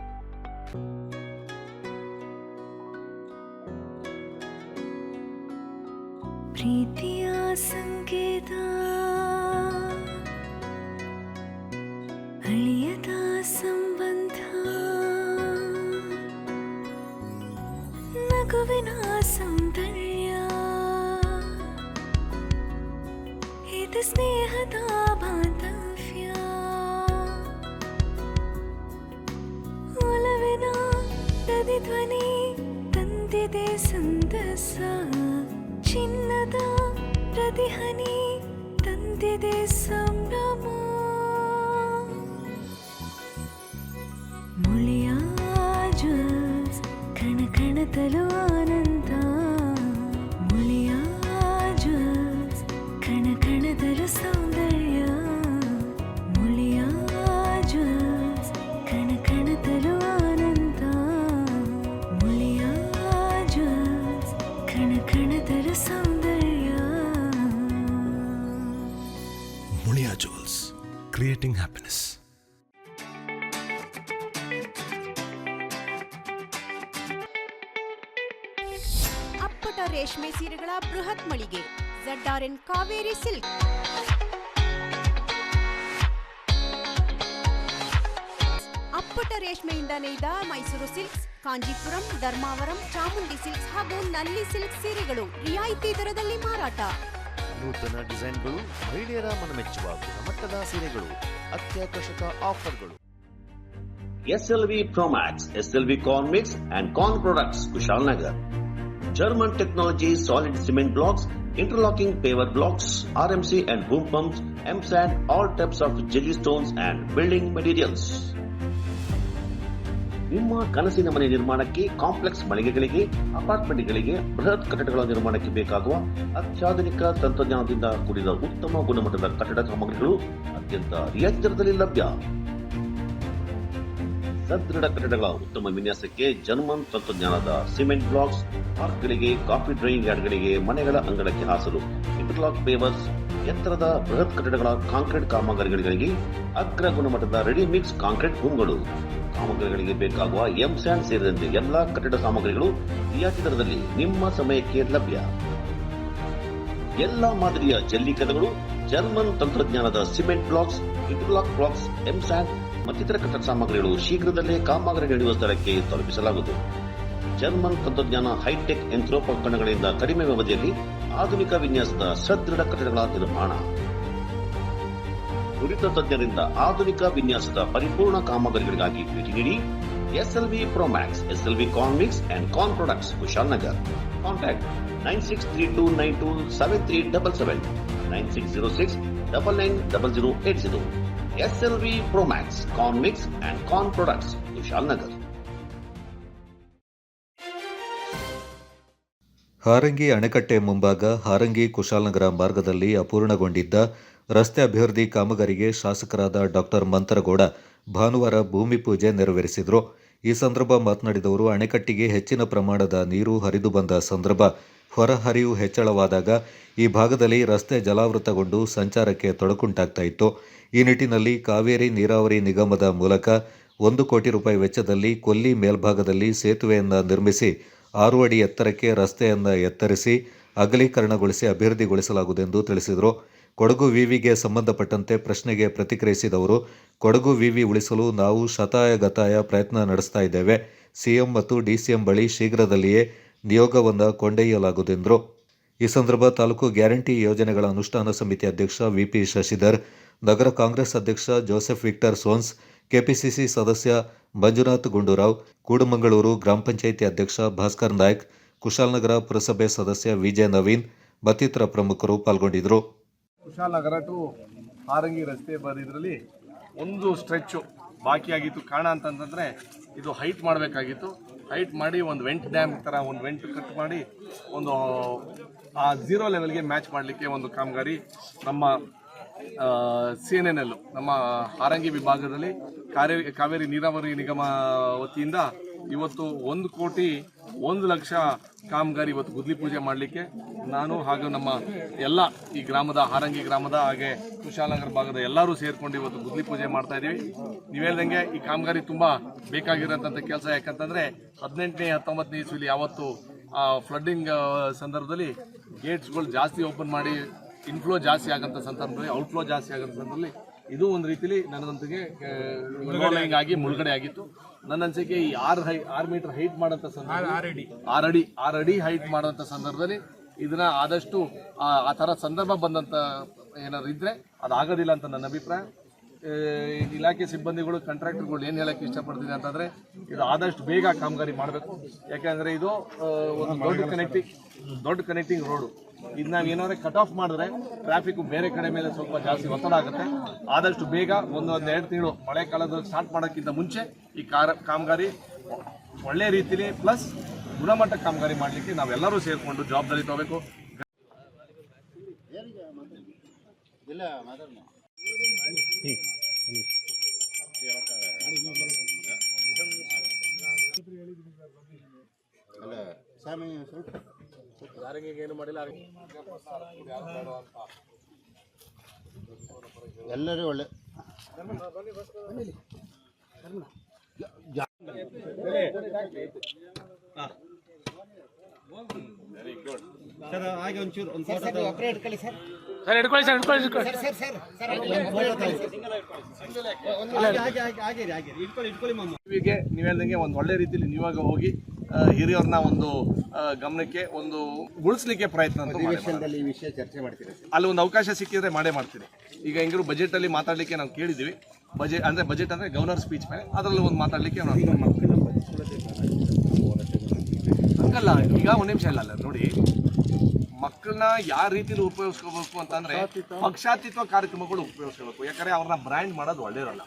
ಪ್ರೀತಿಯ ಸಂಕೇತ, ಅಳಿಯದ ಸಂಬಂಧ, ನಗುವಿನ ಸೌಂದರ್ಯ, ಇದು ಸ್ನೇಹದ ಬಾಂಧವ್ಯ, ಒಲವಿನ ಪ್ರತಿಧ್ವನಿ ತಂದಿದೆ ಸಂತಸ, ಚಿನ್ನದ ಪ್ರತಿಹನಿ ತಂದಿದೆ ಸಂಭ್ರಮ. ಮುಳಿಯ ಜ್ಯೂಸ್ ಕಣ ಕಣದಲು ಆನಂದ, ಮುಳಿಯ ಜ್ಯೂಸ್ ಕಣ ಕಣದಲು ಸೌಂದರ್ಯ, ಮುಳಿಯ ಜ್ಯೂಸ್ ಕಣ ಕಣದಲು ಆನಂದ, ಮುಳಿಯ ಜ್ಯೂಸ್ ಕಣ ಕಣದಲು ಸೌಂದರ್ಯ. ಮುಳಿಯಾ ಜ್ಯೂಸ್, ಕ್ರಿಯೇಟಿಂಗ್ ಹ್ಯಾಪಿನೆಸ್. ಅಪ್ಪಟ ರೇಷ್ಮೆ ಸೀರೆಗಳ ಬೃಹತ್ ಮಳಿಗೆ ZRN ಕಾವೇರಿ ಸಿಲ್ಕ್. ಅಪ್ಪಟ ರೇಷ್ಮೆಯಿಂದ ನೇಯ್ದ ಮೈಸೂರು ಸಿಲ್ಕ್ಸ್, ಕಾಂಜೀಪುರಂ, ಧರ್ಮಾವರಂ, ಚಾಮುಂಡಿ ಸಿಲ್ಕ್ಸ್ ಹಾಗೂ ನಲ್ಲಿ ಸಿಲ್ಕ್ ಸೀರೆಗಳು ರಿಯಾಯಿತಿ ದರದಲ್ಲಿ ಮಾರಾಟ. ನೂತನ ಡಿಸೈನ್ಗಳು, ಮಹಿಳೆಯರ ಮನಮೆಚ್ಚುವ ಗುಣಮಟ್ಟದ ಸೀರೆಗಳು, ಅತ್ಯಾಕರ್ಷಕ ಆಫರ್ಗಳು. SLV Promax, SLV Corn Mix and Corn Products, Kushalnagar. German technology, solid cement blocks, interlocking paver blocks, RMC and boom pumps, MSAT, all types of jelly stones and building materials. ನಿಮ್ಮ ಕನಸಿನ ಮನೆ ನಿರ್ಮಾಣಕ್ಕೆ, ಕಾಂಪ್ಲೆಕ್ಸ್ ಮಳಿಗೆಗಳಿಗೆ, ಅಪಾರ್ಟ್ಮೆಂಟ್ಗಳಿಗೆ, ಬೃಹತ್ ಕಟ್ಟಡಗಳ ನಿರ್ಮಾಣಕ್ಕೆ ಬೇಕಾಗುವ ಅತ್ಯಾಧುನಿಕ ತಂತ್ರಜ್ಞಾನದಿಂದ ಕೂಡಿದ ಉತ್ತಮ ಗುಣಮಟ್ಟದ ಕಟ್ಟಡ ಸಾಮಗ್ರಿಗಳು ಅತ್ಯಂತ ರಿಯಾಯಿತಿ ದರದಲ್ಲಿ ಲಭ್ಯ. ಸದೃಢ ಕಟ್ಟಡಗಳ ಉತ್ತಮ ವಿನ್ಯಾಸಕ್ಕೆ ಜರ್ಮನ್ ತಂತ್ರಜ್ಞಾನದ ಸಿಮೆಂಟ್ ಬ್ಲಾಕ್ಸ್, ಪಾರ್ಕ್ಗಳಿಗೆ, ಕಾಫಿ ಡ್ರೈಯಿಂಗ್ ಯಾರ್ಡ್ಗಳಿಗೆ, ಮನೆಗಳ ಅಂಗಳಕ್ಕೆ ಹಾಸಲು ಇಂಟರ್ಲಾಕ್ ಪೇವರ್ಸ್, ಎತ್ತರದ ಬೃಹತ್ ಕಟ್ಟಡಗಳ ಕಾಂಕ್ರೀಟ್ ಕಾಮಗಾರಿಗಳಿಗೆ ಅಗ್ರ ಗುಣಮಟ್ಟದ ರೆಡಿ ಮಿಕ್ಸ್ ಕಾಂಕ್ರೀಟ್ ರೂಮ್ಗಳು, ಕಾಮಗಾರಿಗಳಿಗೆ ಬೇಕಾಗುವ ಎಂಸ್ಯಾಂಡ್ ಸೇರಿದಂತೆ ಎಲ್ಲಾ ಕಟ್ಟಡ ಸಾಮಗ್ರಿಗಳು ರಿಯಾಯಿತಿ ದರದಲ್ಲಿ ನಿಮ್ಮ ಸಮಯಕ್ಕೆ ಲಭ್ಯ. ಎಲ್ಲಾ ಮಾದರಿಯ ಜಲ್ಲಿಕಲ್ಲುಗಳು, ಜರ್ಮನ್ ತಂತ್ರಜ್ಞಾನದ cement blocks, interlock blocks, M sand ಮತ್ತಿತರ ಕಟ್ಟಡ ಸಾಮಗ್ರಿಗಳು ಶೀಘ್ರದಲ್ಲೇ ಕಾಮಗಾರಿ ನಡೆಯುವ ಸ್ಥಳಕ್ಕೆ ತಲುಪಿಸಲಾಗುವುದು. ಜರ್ಮನ್ ತಂತ್ರಜ್ಞಾನ ಹೈಟೆಕ್ ಯಂತ್ರೋಪಕರಣಗಳಿಂದ ಕಡಿಮೆ ಅವಧಿಯಲ್ಲಿ ಆಧುನಿಕ ವಿನ್ಯಾಸದ ಸದೃಢ ಕಟ್ಟಡಗಳ ನಿರ್ಮಾಣ. ನುರಿತ ತಜ್ಞರಿಂದ ಆಧುನಿಕ ವಿನ್ಯಾಸದ ಪರಿಪೂರ್ಣ ಕಾಮಗಾರಿಗಳಿಗಾಗಿ ಭೇಟಿ ನೀಡಿ. SLV Promax, SLV Conmix and Con products, Kushalnagar. Contact 9632927377, 9606990080. SLV Promax, Conmix and Con products, Kushalnagar. Harangi ಅಣೆಕಟ್ಟೆ ಮುಂಭಾಗ ಹಾರಂಗಿ ಕುಶಾಲನಗರ ಮಾರ್ಗದಲ್ಲಿ ಅಪೂರ್ಣಗೊಂಡಿದ್ದ ರಸ್ತೆ ಅಭಿವೃದ್ಧಿ ಕಾಮಗಾರಿಗೆ ಶಾಸಕರಾದ ಡಾಕ್ಟರ್ ಮಂತರಗೌಡ ಭಾನುವಾರ ಭೂಮಿ ಪೂಜೆ ನೆರವೇರಿಸಿದರು. ಈ ಸಂದರ್ಭ ಮಾತನಾಡಿದವರು, ಅಣೆಕಟ್ಟಿಗೆ ಹೆಚ್ಚಿನ ಪ್ರಮಾಣದ ನೀರು ಹರಿದು ಬಂದ ಸಂದರ್ಭ ಹೊರಹರಿವು ಹೆಚ್ಚಳವಾದಾಗ ಈ ಭಾಗದಲ್ಲಿ ರಸ್ತೆ ಜಲಾವೃತಗೊಂಡು ಸಂಚಾರಕ್ಕೆ ತೊಡಕುಂಟಾಗ್ತಾ ಇತ್ತು. ಈ ನಿಟ್ಟಿನಲ್ಲಿ ಕಾವೇರಿ ನೀರಾವರಿ ನಿಗಮದ ಮೂಲಕ 1 ಕೋಟಿ ರೂಪಾಯಿ ವೆಚ್ಚದಲ್ಲಿ ಕೊಲ್ಲಿ ಮೇಲ್ಭಾಗದಲ್ಲಿ ಸೇತುವೆಯನ್ನು ನಿರ್ಮಿಸಿ 6 ಅಡಿ ಎತ್ತರಕ್ಕೆ ರಸ್ತೆಯನ್ನು ಎತ್ತರಿಸಿ ಅಗಲೀಕರಣಗೊಳಿಸಿ ಅಭಿವೃದ್ಧಿಗೊಳಿಸಲಾಗುವುದೆಂದು ತಿಳಿಸಿದರು. ಕೊಡಗು ವಿವಿಗೆ ಸಂಬಂಧಪಟ್ಟಂತೆ ಪ್ರಶ್ನೆಗೆ ಪ್ರತಿಕ್ರಿಯಿಸಿದವರು, ಕೊಡಗು ವಿವಿ ಉಳಿಸಲು ನಾವು ಶತಾಯಗತಾಯ ಪ್ರಯತ್ನ ನಡೆಸ್ತಾ ಇದ್ದೇವೆ. ಸಿಎಂ ಮತ್ತು ಡಿಸಿಎಂ ಬಳಿ ಶೀಘ್ರದಲ್ಲಿಯೇ ನಿಯೋಗವನ್ನು ಕೊಂಡೊಯ್ಯಲಾಗುವುದೆಂದರು. ಈ ಸಂದರ್ಭ ತಾಲೂಕು ಗ್ಯಾರಂಟಿ ಯೋಜನೆಗಳ ಅನುಷ್ಠಾನ ಸಮಿತಿ ಅಧ್ಯಕ್ಷ ವಿಪಿ ಶಶಿಧರ್, ನಗರ ಕಾಂಗ್ರೆಸ್ ಅಧ್ಯಕ್ಷ ಜೋಸೆಫ್ ವಿಕ್ಟರ್ ಸೋನ್ಸ್, ಕೆಪಿಸಿಸಿ ಸದಸ್ಯ ಮಂಜುನಾಥ್ ಗುಂಡೂರಾವ್, ಕೂಡಮಂಗಳೂರು ಗ್ರಾಮ ಪಂಚಾಯಿತಿ ಅಧ್ಯಕ್ಷ ಭಾಸ್ಕರ್ ನಾಯ್ಕ್, ಕುಶಾಲನಗರ ಪುರಸಭೆ ಸದಸ್ಯ ವಿಜಯ ನವೀನ್ ಮತ್ತಿತರ ಪ್ರಮುಖರು ಪಾಲ್ಗೊಂಡಿದ್ದರು. ಕುಶಾಲನಗರ ಟು ಹಾರಂಗಿ ರಸ್ತೆ ಬದಿದ್ರಲ್ಲಿ ಒಂದು ಸ್ಟ್ರೆಚ್ಚು ಬಾಕಿಯಾಗಿತ್ತು. ಕಾರಣ ಅಂತಂತಂದರೆ ಇದು ಹೈಟ್ ಮಾಡಬೇಕಾಗಿತ್ತು. ಹೈಟ್ ಮಾಡಿ ಒಂದು ವೆಂಟ್ ಡ್ಯಾಮ್ ಥರ ಒಂದು ವೆಂಟ್ ಕಟ್ ಮಾಡಿ ಒಂದು ಆ 0 ಲೆವೆಲ್ಗೆ ಮ್ಯಾಚ್ ಮಾಡಲಿಕ್ಕೆ ಒಂದು ಕಾಮಗಾರಿ ನಮ್ಮ CNNL ನಮ್ಮ ಹಾರಂಗಿ ವಿಭಾಗದಲ್ಲಿ ಕಾವೇರಿ ನೀರಾವರಿ ನಿಗಮ ವತಿಯಿಂದ ಇವತ್ತು 1,01,00,000 ಕಾಮಗಾರಿ ಇವತ್ತು ಗುದ್ಲಿ ಪೂಜೆ ಮಾಡಲಿಕ್ಕೆ ನಾನು ಹಾಗೂ ನಮ್ಮ ಎಲ್ಲ ಈ ಗ್ರಾಮದ ಹಾರಂಗಿ ಗ್ರಾಮದ ಹಾಗೆ ಕುಶಾಲನಗರ ಭಾಗದ ಎಲ್ಲರೂ ಸೇರಿಕೊಂಡು ಇವತ್ತು ಗುದ್ಲಿ ಪೂಜೆ ಮಾಡ್ತಾ ಇದ್ದೀವಿ. ನೀವು ಹೇಳ್ದಂಗೆ ಈ ಕಾಮಗಾರಿ ತುಂಬ ಬೇಕಾಗಿರೋಂಥ ಕೆಲಸ. ಯಾಕಂತಂದರೆ 18ನೇ 19ನೇ ಇಸ್ವಿಲಿ ಯಾವತ್ತು ಫ್ಲಡ್ಡಿಂಗ್ ಸಂದರ್ಭದಲ್ಲಿ ಗೇಟ್ಸ್ಗಳು ಜಾಸ್ತಿ ಓಪನ್ ಮಾಡಿ ಇನ್ಫ್ಲೋ ಜಾಸ್ತಿ ಆಗೋಂಥ ಸಂದರ್ಭದಲ್ಲಿ ಔಟ್ಫ್ಲೋ ಜಾಸ್ತಿ ಆಗೋಂಥ ಸಂದರ್ಭದಲ್ಲಿ ಇದು ಒಂದು ರೀತಿಲಿ ನನಗಂತಗೆ ಆಗಿ ಮುಳುಗಡೆ ಆಗಿತ್ತು. ನನ್ನ ಅನಿಸಿಕೆ ಈ 6 ಮೀಟರ್ ಹೈಟ್ ಮಾಡೋಂಥ ಸಂದರ್ಭದಲ್ಲಿ 6 ಅಡಿ ಹೈಟ್ ಮಾಡೋಂಥ ಸಂದರ್ಭದಲ್ಲಿ ಇದನ್ನ ಆದಷ್ಟು ಆ ಥರ ಸಂದರ್ಭ ಬಂದಂಥ ಏನಾದ್ರು ಇದ್ದರೆ ಅದಾಗೋದಿಲ್ಲ ಅಂತ ನನ್ನ ಅಭಿಪ್ರಾಯ. ಇಲಾಖೆ ಸಿಬ್ಬಂದಿಗಳು ಕಾಂಟ್ರಾಕ್ಟರ್ಗಳು ಏನು ಹೇಳಕ್ಕೆ ಇಷ್ಟಪಡ್ತೀನಿ ಅಂತಂದರೆ ಇದು ಆದಷ್ಟು ಬೇಗ ಕಾಮಗಾರಿ ಮಾಡಬೇಕು. ಯಾಕೆಂದರೆ ಇದು ಒಂದು ದೊಡ್ಡ ಕನೆಕ್ಟಿಂಗ್ ರೋಡು. ಇದು ನಾವು ಏನಾದ್ರು ಕಟ್ ಆಫ್ ಮಾಡಿದ್ರೆ ಟ್ರಾಫಿಕ್ ಬೇರೆ ಕಡೆ ಮೇಲೆ ಸ್ವಲ್ಪ ಜಾಸ್ತಿ ಒತ್ತಡ ಆಗುತ್ತೆ. ಆದಷ್ಟು ಬೇಗ 1-2 ತಿಂಗಳು ಮಳೆಗಾಲದಲ್ಲಿ ಸ್ಟಾರ್ಟ್ ಮಾಡೋಕ್ಕಿಂತ ಮುಂಚೆ ಈ ಕಾಮಗಾರಿ ಒಳ್ಳೆ ರೀತಿಲಿ ಪ್ಲಸ್ ಗುಣಮಟ್ಟ ಕಾಮಗಾರಿ ಮಾಡಲಿಕ್ಕೆ ನಾವೆಲ್ಲರೂ ಸೇರಿಕೊಂಡು ಜವಾಬ್ದಾರಿ ತಗೋಬೇಕು. ಏನು ಮಾಡಿಲ್ಲ ಎಲ್ಲರೂ ಒಳ್ಳೆ ಸರ್ ಹಾಗೆ ಒಂಚೂರು ಒಂದು ಫೋಟೋ ಇಟ್ಕೊಳ್ಳಿ ಸರ್. ಇವಿಗೆ ನೀವು ಹೇಳ್ದಂಗೆ ಒಂದು ಒಳ್ಳೆ ರೀತಿಯಲ್ಲಿ ನೀವಾಗ ಹೋಗಿ ಹಿರಿಯವ್ರನ್ನ ಒಂದು ಗಮನಕ್ಕೆ ಒಂದು ಉಳಿಸ್ಲಿಕ್ಕೆ ಪ್ರಯತ್ನ ಅಂತ ಈ ವಿಷಯ ಚರ್ಚೆ ಮಾಡ್ತೀರಾ? ಅಲ್ಲಿ ಒಂದು ಅವಕಾಶ ಸಿಕ್ಕಿದ್ರೆ ಮಾಡೇ ಮಾಡ್ತೀನಿ. ಈಗ ಹೆಂಗಿರು ಬಜೆಟಲ್ಲಿ ಮಾತಾಡಲಿಕ್ಕೆ ನಾವು ಕೇಳಿದ್ದೀವಿ. ಬಜೆಟ್ ಅಂದರೆ ಗವರ್ನರ್ ಸ್ಪೀಚ್ ಮೇಲೆ ಅದರಲ್ಲಿ ಒಂದು ಮಾತಾಡಲಿಕ್ಕೆ ಹಂಗಲ್ಲ. ಈಗ ಒಂದು ನಿಮಿಷ ಇಲ್ಲ ನೋಡಿ, ಮಕ್ಕಳನ್ನ ಯಾವ ರೀತಿಯಲ್ಲಿ ಉಪಯೋಗಿಸ್ಕೋಬೇಕು ಅಂತಂದರೆ ಪಕ್ಷಾತೀತ ಕಾರ್ಯಕ್ರಮಗಳು ಉಪಯೋಗಿಸ್ಕೋಬೇಕು. ಯಾಕಂದರೆ ಅವ್ರನ್ನ ಬ್ರ್ಯಾಂಡ್ ಮಾಡೋದು ಒಳ್ಳೆಯರಲ್ಲ.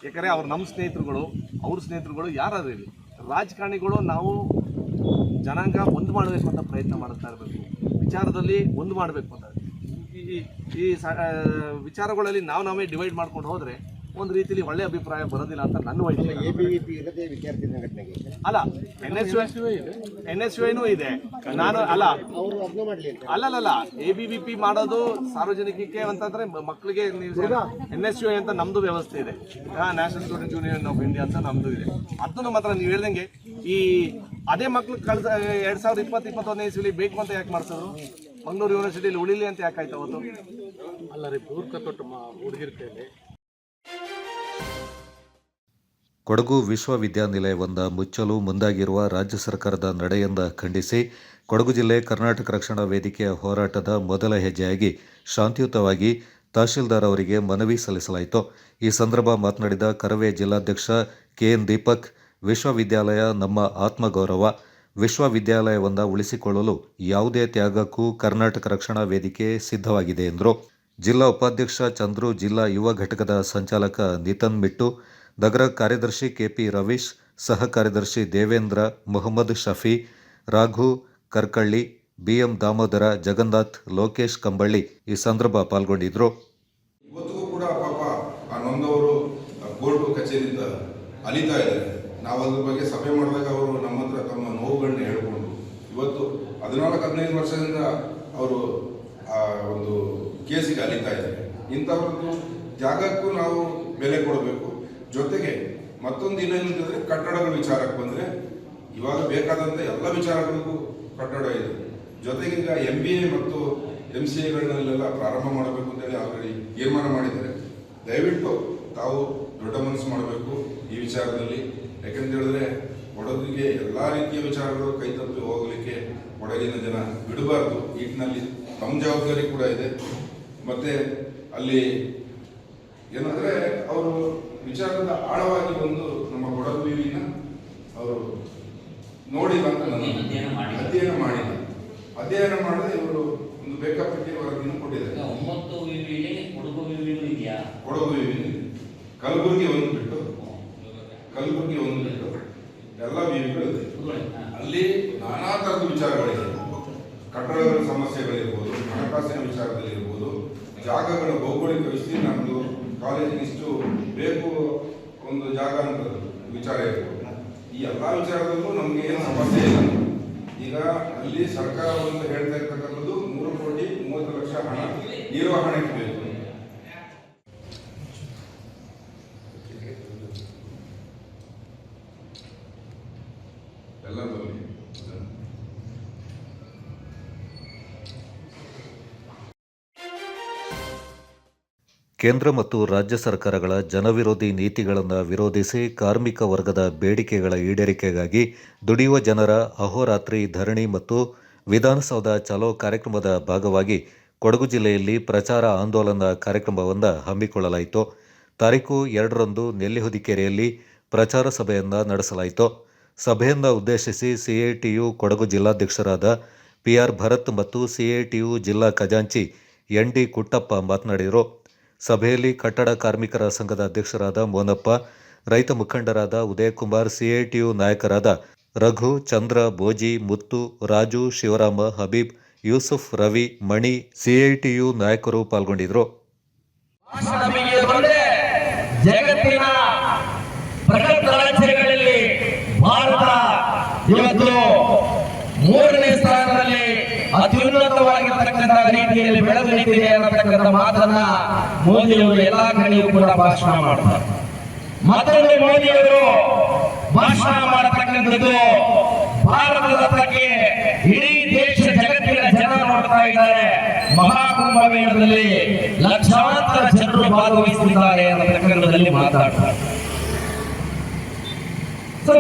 ಯಾಕಂದರೆ ಅವ್ರು ನಮ್ಮ ಸ್ನೇಹಿತರುಗಳು, ಅವ್ರ ಸ್ನೇಹಿತರುಗಳು ಯಾರಾದ್ರೂ ಇರಲಿ, ರಾಜಕಾರಣಿಗಳು ನಾವು ಜನಾಂಗ ಒಂದು ಮಾಡಬೇಕು ಅಂತ ಪ್ರಯತ್ನ ಮಾಡ್ತಾ ಇರಬೇಕು. ವಿಚಾರದಲ್ಲಿ ಒಂದು ಮಾಡಬೇಕು ಅಂತ ಈ ವಿಚಾರಗಳಲ್ಲಿ ನಾವೇ ಡಿವೈಡ್ ಮಾಡ್ಕೊಂಡು ಹೋದರೆ ಒಂದು ರೀತಿಯಲ್ಲಿ ಒಳ್ಳೆ ಅಭಿಪ್ರಾಯ ಬರೋದಿಲ್ಲ ಅಂತ ನನ್ನ ವೈದ್ಯ. ಅಲ್ಲ NSUI ಇದೆ. ನಾನು ಅಲ್ಲ ABVP ಮಾಡೋದು ಸಾರ್ವಜನಿಕಕ್ಕೆ ಅಂತಂದ್ರೆ ಮಕ್ಕಳಿಗೆ NSUI ಅಂತ ನಮ್ದು ವ್ಯವಸ್ಥೆ ಇದೆ, national student union of India ಅಂತ ನಮ್ದು ಇದೆ. ಅದನ್ನು ಮಾತ್ರ ನೀವು ಹೇಳ್ದಂಗೆ ಈ ಅದೇ ಮಕ್ಳು 2020-21ನೇ ಇಸ್ವಿಲಿ ಬೇಕು ಅಂತ ಯಾಕೆ ಮಾಡ್ಸೋದು? ಮಂಗಳೂರು ಯೂನಿವರ್ಸಿಟಿಯಲ್ಲಿ ಉಳಿಲಿ ಅಂತ ಯಾಕೆ ಆಯ್ತು ಅವತ್ತು? ಅಲ್ಲ ರೀ, ಬೂರ್ಕ ತೊಟ್ಟು ಹುಡುಗಿರ ಕೈಯಲ್ಲಿ. ಕೊಡಗು ವಿಶ್ವವಿದ್ಯಾನಿಲಯವೊಂದ ಮುಚ್ಚಲು ಮುಂದಾಗಿರುವ ರಾಜ್ಯ ಸರ್ಕಾರದ ನಡೆಯಿಂದ ಖಂಡಿಸಿ ಕೊಡಗು ಜಿಲ್ಲೆ ಕರ್ನಾಟಕ ರಕ್ಷಣಾ ವೇದಿಕೆಯ ಹೋರಾಟದ ಮೊದಲ ಹೆಜ್ಜೆಯಾಗಿ ಶಾಂತಿಯುತವಾಗಿ ತಹಶೀಲ್ದಾರ್ ಅವರಿಗೆ ಮನವಿ ಸಲ್ಲಿಸಲಾಯಿತು. ಈ ಸಂದರ್ಭ ಮಾತನಾಡಿದ ಕರವೇ ಜಿಲ್ಲಾಧ್ಯಕ್ಷ KN ದೀಪಕ್, ವಿಶ್ವವಿದ್ಯಾಲಯ ನಮ್ಮ ಆತ್ಮಗೌರವ. ವಿಶ್ವವಿದ್ಯಾಲಯವೊಂದ ಉಳಿಸಿಕೊಳ್ಳಲು ಯಾವುದೇ ತ್ಯಾಗಕ್ಕೂ ಕರ್ನಾಟಕ ರಕ್ಷಣಾ ವೇದಿಕೆ ಸಿದ್ಧವಾಗಿದೆ ಎಂದರು. ಜಿಲ್ಲಾ ಉಪಾಧ್ಯಕ್ಷ ಚಂದ್ರು, ಜಿಲ್ಲಾ ಯುವ ಘಟಕದ ಸಂಚಾಲಕ ನಿತನ್ ಮಿಟ್ಟು, ನಗರ ಕಾರ್ಯದರ್ಶಿ KP ರವೀಶ್, ಸಹ ಕಾರ್ಯದರ್ಶಿ ದೇವೇಂದ್ರ, ಮೊಹಮ್ಮದ್ ಶಫಿ, ರಾಘು ಕರ್ಕಳ್ಳಿ, BM ದಾಮೋದರ, ಜಗನ್ನಾಥ್, ಲೋಕೇಶ್ ಕಂಬಳ್ಳಿ ಈ ಸಂದರ್ಭ ಪಾಲ್ಗೊಂಡಿದ್ದರು. ಇವತ್ತಿಗೂ ಕೂಡ ಪಾಪ ಆ ನೊಂದವರು ಕೋರ್ಟ್ ಕಚೇರಿಯಿಂದ ಅಲಿತಾ ಇದ್ದಾರೆ. ನಾವು ಅದ್ರ ಬಗ್ಗೆ ಸಭೆ ಮಾಡಿದಾಗ ಅವರು ನಮ್ಮ ಹತ್ರ ತಮ್ಮ ನೋವುಗಳನ್ನ ಹೇಳ್ಕೊಂಡು ಇವತ್ತು 14-15 ವರ್ಷದಿಂದ ಅವರು ಆ ಒಂದು ಕೇಸಿಗೆ ಅಲಿತಾ ಇದ್ದಾರೆ. ಇಂಥವ್ರದ್ದು ಜಾಗಕ್ಕೂ ನಾವು ಬೆಲೆ ಕೊಡಬೇಕು. ಜೊತೆಗೆ ಮತ್ತೊಂದು ಏನಂತಂದರೆ ಕಟ್ಟಡಗಳ ವಿಚಾರಕ್ಕೆ ಬಂದರೆ ಇವಾಗ ಬೇಕಾದಂಥ ಎಲ್ಲ ವಿಚಾರಗಳಿಗೂ ಕಟ್ಟಡ ಇದೆ. ಜೊತೆಗೆ ಈಗ MBA ಮತ್ತು MCAಗಳನ್ನೆಲ್ಲ ಪ್ರಾರಂಭ ಮಾಡಬೇಕು ಅಂತೇಳಿ ಆಲ್ರೆಡಿ ತೀರ್ಮಾನ ಮಾಡಿದ್ದಾರೆ. ದಯವಿಟ್ಟು ತಾವು ದೊಡ್ಡ ಮನಸ್ಸು ಮಾಡಬೇಕು ಈ ವಿಚಾರದಲ್ಲಿ. ಯಾಕೆಂತ ಹೇಳಿದ್ರೆ ಕೊಡಗಿಗೆ ಎಲ್ಲ ರೀತಿಯ ವಿಚಾರಗಳು ಕೈತಪ್ಪಿ ಹೋಗಲಿಕ್ಕೆ ಕೊಡಗಿನ ಜನ ಬಿಡಬಾರ್ದು. ಈಟಿನಲ್ಲಿ ನಮ್ಮ ಜವಾಬ್ದಾರಿ ಕೂಡ ಇದೆ. ಮತ್ತೆ ಅಲ್ಲಿ ಏನಂದ್ರೆ ಅವರು ವಿಚಾರದ ಆಳವಾಗಿ ಬಂದು ನಮ್ಮ ಕೊಡಗು ವಿವಿನ ಅವರು ನೋಡಿಲ್ಲ ಅಂತ ಅಧ್ಯಯನ ಮಾಡದೆ ಇವರು ಒಂದು ಬೇಕಾಪಟ್ಟಿ ವರದಿಯನ್ನು ಕೊಟ್ಟಿದ್ದಾರೆ. ಕೊಡಗು ವಿವಿ ಕಲಬುರಗಿ ಒಂದು ಬಿಟ್ಟು ಎಲ್ಲ ವಿವಿಗಳು ಇದೆ. ಅಲ್ಲಿ ನಾನಾ ತರದ ವಿಚಾರಗಳಿದೆ. ಕಟ್ಟಡಗಳ ಸಮಸ್ಯೆಗಳಿರ್ಬೋದು, ಹಣಕಾಸಿನ ವಿಚಾರದಲ್ಲಿ ಇರ್ಬೋದು, ಜಾಗಗಳ ಭೌಗೋಳಿಕ ವಿಸ್ತೀರ್ಣ, ನಮ್ಮದು ಕಾಲೇಜಿಗೆ ಇಷ್ಟು ಬೇಕು ಒಂದು ಜಾಗ ಅಂತ ವಿಚಾರ ಇರ್ಬೋದು. ಈ ಎಲ್ಲ ವಿಚಾರದಲ್ಲೂ ನಮ್ಗೆ ಏನು ಸಮಸ್ಯೆ ಇಲ್ಲ. ಈಗ ಅಲ್ಲಿ ಸರ್ಕಾರ ಒಂದು ಹೇಳ್ತಾ ಇರ್ತಕ್ಕಂಥದ್ದು 3,30,00,000 ಹಣ ನಿರ್ವಹಣೆಗೆ ಬೇಕು. ಎಲ್ಲ ಕೇಂದ್ರ ಮತ್ತು ರಾಜ್ಯ ಸರ್ಕಾರಗಳ ಜನವಿರೋಧಿ ನೀತಿಗಳನ್ನು ವಿರೋಧಿಸಿ ಕಾರ್ಮಿಕ ವರ್ಗದ ಬೇಡಿಕೆಗಳ ಈಡೇರಿಕೆಗಾಗಿ ದುಡಿಯುವ ಜನರ ಅಹೋರಾತ್ರಿ ಧರಣಿ ಮತ್ತು ವಿಧಾನಸೌಧ ಚಲೋ ಕಾರ್ಯಕ್ರಮದ ಭಾಗವಾಗಿ ಕೊಡಗು ಜಿಲ್ಲೆಯಲ್ಲಿ ಪ್ರಚಾರ ಆಂದೋಲನ ಕಾರ್ಯಕ್ರಮವನ್ನು ಹಮ್ಮಿಕೊಳ್ಳಲಾಯಿತು. ತಾರೀಕು 2ರಂದು ನೆಲ್ಲಿಹುದಿಕೆರೆಯಲ್ಲಿ ಪ್ರಚಾರ ಸಭೆಯನ್ನು ನಡೆಸಲಾಯಿತು. ಸಭೆಯನ್ನು ಉದ್ದೇಶಿಸಿ CITU ಕೊಡಗು ಜಿಲ್ಲಾಧ್ಯಕ್ಷರಾದ PR ಭರತ್ ಮತ್ತು CITU ಜಿಲ್ಲಾ ಖಜಾಂಚಿ ND ಕುಟ್ಟಪ್ಪ ಮಾತನಾಡಿದರು. ಸಭೆಯಲ್ಲಿ ಕಟ್ಟಡ ಕಾರ್ಮಿಕರ ಸಂಘದ ಅಧ್ಯಕ್ಷರಾದ ಮೋನಪ್ಪ, ರೈತ ಮುಖಂಡರಾದ ಉದಯಕುಮಾರ್, CITU ನಾಯಕರಾದ ರಘು, ಚಂದ್ರ, ಬೋಜಿ, ಮುತ್ತು, ರಾಜು, ಶಿವರಾಮ, ಹಬೀಬ್, ಯೂಸುಫ್, ರವಿ, ಮಣಿ, CITU ನಾಯಕರು ಪಾಲ್ಗೊಂಡಿದ್ದರು. ಜಗತ್ತಿನ ಬೃಹತ್ ರಾಜ್ಯಗಳಲ್ಲಿ ಭಾರತ ಇವತ್ತು 3ನೇ ಸ್ಥಾನದಲ್ಲಿ ಅತ್ಯುನ್ನತವಾಗಿರ್ತಕ್ಕಂಥ ರೀತಿಯಲ್ಲಿ ಬೆಳೆದು ನಿಂತಿದೆ ಅನ್ನತಕ್ಕಂಥ ಮಾತನ್ನ ಮೋದಿಯವರು ಎಲ್ಲಾ ಕಡೆಯೂ ಕೂಡ ಭಾಷಣ ಮಾಡ್ತಾರೆ. ಮತ್ತೊಂದು ಮೋದಿಯವರು ಭಾಷಣ ಮಾಡತಕ್ಕಂಥದ್ದು ಭಾರತದ ಬಗ್ಗೆ ಇಡೀ ದೇಶ ಜಗತ್ತಿನ ಜನ ನೋಡ್ತಾ ಇದ್ದಾರೆ. ಮಹಾಕುಂಭಮೇಳದಲ್ಲಿ ಲಕ್ಷಾಂತರ ಜನರು ಭಾಗವಹಿಸಿದ್ದಾರೆ ಅನ್ನತಕ್ಕಂಥದ್ದಲ್ಲಿ ಮಾತಾಡ್ತಾರೆ.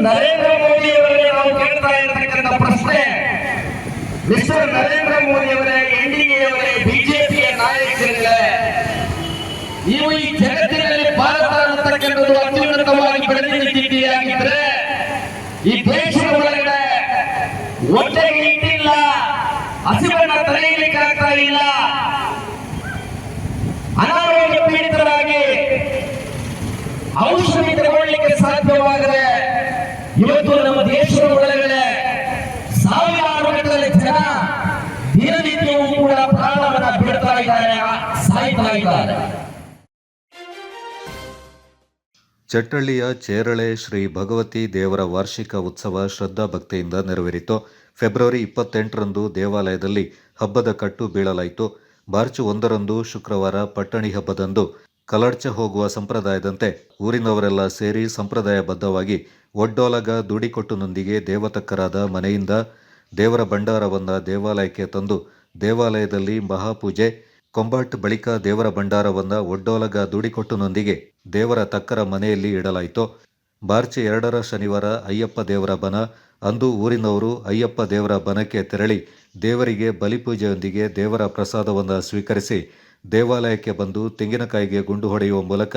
ನರೇಂದ್ರ ಮೋದಿ ಅವರಿಗೆ ನಾವು ಕೇಳ್ತಾ ಇರತಕ್ಕಂಥ ಪ್ರಶ್ನೆ, ಮಿಸ್ಟರ್ ನರೇಂದ್ರ ಮೋದಿ ಅವರೇ, NDA ಅವರೇ, ಬಿಜೆಪಿಯ ನಾಯಕರೇ, ನೀವು ಈ ಜಗತ್ತಿನಲ್ಲಿ ಭಾರತ ಅನ್ನತಕ್ಕಂಥದ್ದು ಅತ್ಯುನ್ನತವಾಗಿ ಬೆಳೆದು ನಿಂತಿದೆಯಾಗಿದ್ರೆ ಈ ದೇಶದ ಒಳಗಡೆ ಹೊಟ್ಟೆಗೆ ಇಟ್ಟಿಲ್ಲ, ಹಸಿವನ್ನ ತಡೆಯಲಿಕ್ಕೆ ಆಗ್ತಾ ಇಲ್ಲ, ಅನಾರೋಗ್ಯ ಪೀಡಿತರಾಗಿ ಔಷಧಿ ತಗೊಳ್ಳಿಕ್ಕೆ ಸಾಧ್ಯವಾಗದೆ ಇವತ್ತು ನಮ್ಮ ದೇಶದ ಒಳಗಡೆ ಸಾವಿರಾರು ಗಟ್ಟಲೆ ಜನ ದಿನನಿತ್ಯವೂ ಕೂಡ ಪ್ರಾಣವನ್ನ ಬಿಡ್ತಾ ಇದ್ದಾರೆ, ಸಾಯ್ತಾ ಇದ್ದಾರೆ. ಚಟ್ಟಳ್ಳಿಯ ಚೇರಳೆ ಶ್ರೀ ಭಗವತಿ ದೇವರ ವಾರ್ಷಿಕ ಉತ್ಸವ ಶ್ರದ್ಧಾಭಕ್ತಿಯಿಂದ ನೆರವೇರಿತು. ಫೆಬ್ರವರಿ 28ರಂದು ದೇವಾಲಯದಲ್ಲಿ ಹಬ್ಬದ ಕಟ್ಟು ಬೀಳಲಾಯಿತು. ಮಾರ್ಚ್ 1ರಂದು ಶುಕ್ರವಾರ ಪಟ್ಟಣಿ ಹಬ್ಬದಂದು ಕಲಡ್ಚ ಹೋಗುವ ಸಂಪ್ರದಾಯದಂತೆ ಊರಿನವರೆಲ್ಲ ಸೇರಿ ಸಂಪ್ರದಾಯಬದ್ಧವಾಗಿ ಒಡ್ಡೋಲಗ ದುಡಿಕೊಟ್ಟುನೊಂದಿಗೆ ದೇವತಕ್ಕರಾದ ಮನೆಯಿಂದ ದೇವರ ಭಂಡಾರವನ್ನು ದೇವಾಲಯಕ್ಕೆ ತಂದು ದೇವಾಲಯದಲ್ಲಿ ಮಹಾಪೂಜೆ, ಕೊಂಬಾಟ್ ಬಳಿಕ ದೇವರ ಭಂಡಾರವನ್ನು ಒಡ್ಡೋಲಗ ದುಡಿಕೊಟ್ಟುನೊಂದಿಗೆ ದೇವರ ತಕ್ಕರ ಮನೆಯಲ್ಲಿ ಇಡಲಾಯಿತು. ಮಾರ್ಚ್ 2ರ ಶನಿವಾರ ಅಯ್ಯಪ್ಪ ದೇವರ ಬನ. ಅಂದು ಊರಿನವರು ಅಯ್ಯಪ್ಪ ದೇವರ ಬನಕ್ಕೆ ತೆರಳಿ ದೇವರಿಗೆ ಬಲಿಪೂಜೆಯೊಂದಿಗೆ ದೇವರ ಪ್ರಸಾದವನ್ನು ಸ್ವೀಕರಿಸಿ ದೇವಾಲಯಕ್ಕೆ ಬಂದು ತೆಂಗಿನಕಾಯಿಗೆ ಗುಂಡು ಹೊಡೆಯುವ ಮೂಲಕ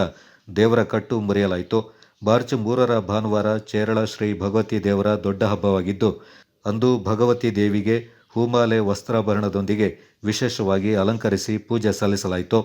ದೇವರ ಕಟ್ಟು ಮುರಿಯಲಾಯಿತು. ಮಾರ್ಚ್ 3ರ ಭಾನುವಾರ ಚೇರಳ ಶ್ರೀ ಭಗವತಿ ದೇವರ ದೊಡ್ಡ ಹಬ್ಬವಾಗಿದ್ದು, ಅಂದು ಭಗವತಿ ದೇವಿಗೆ ಹೂಮಾಲೆ ವಸ್ತ್ರಾಭರಣದೊಂದಿಗೆ ವಿಶೇಷವಾಗಿ ಅಲಂಕರಿಸಿ ಪೂಜೆ ಸಲ್ಲಿಸಲಾಯಿತು.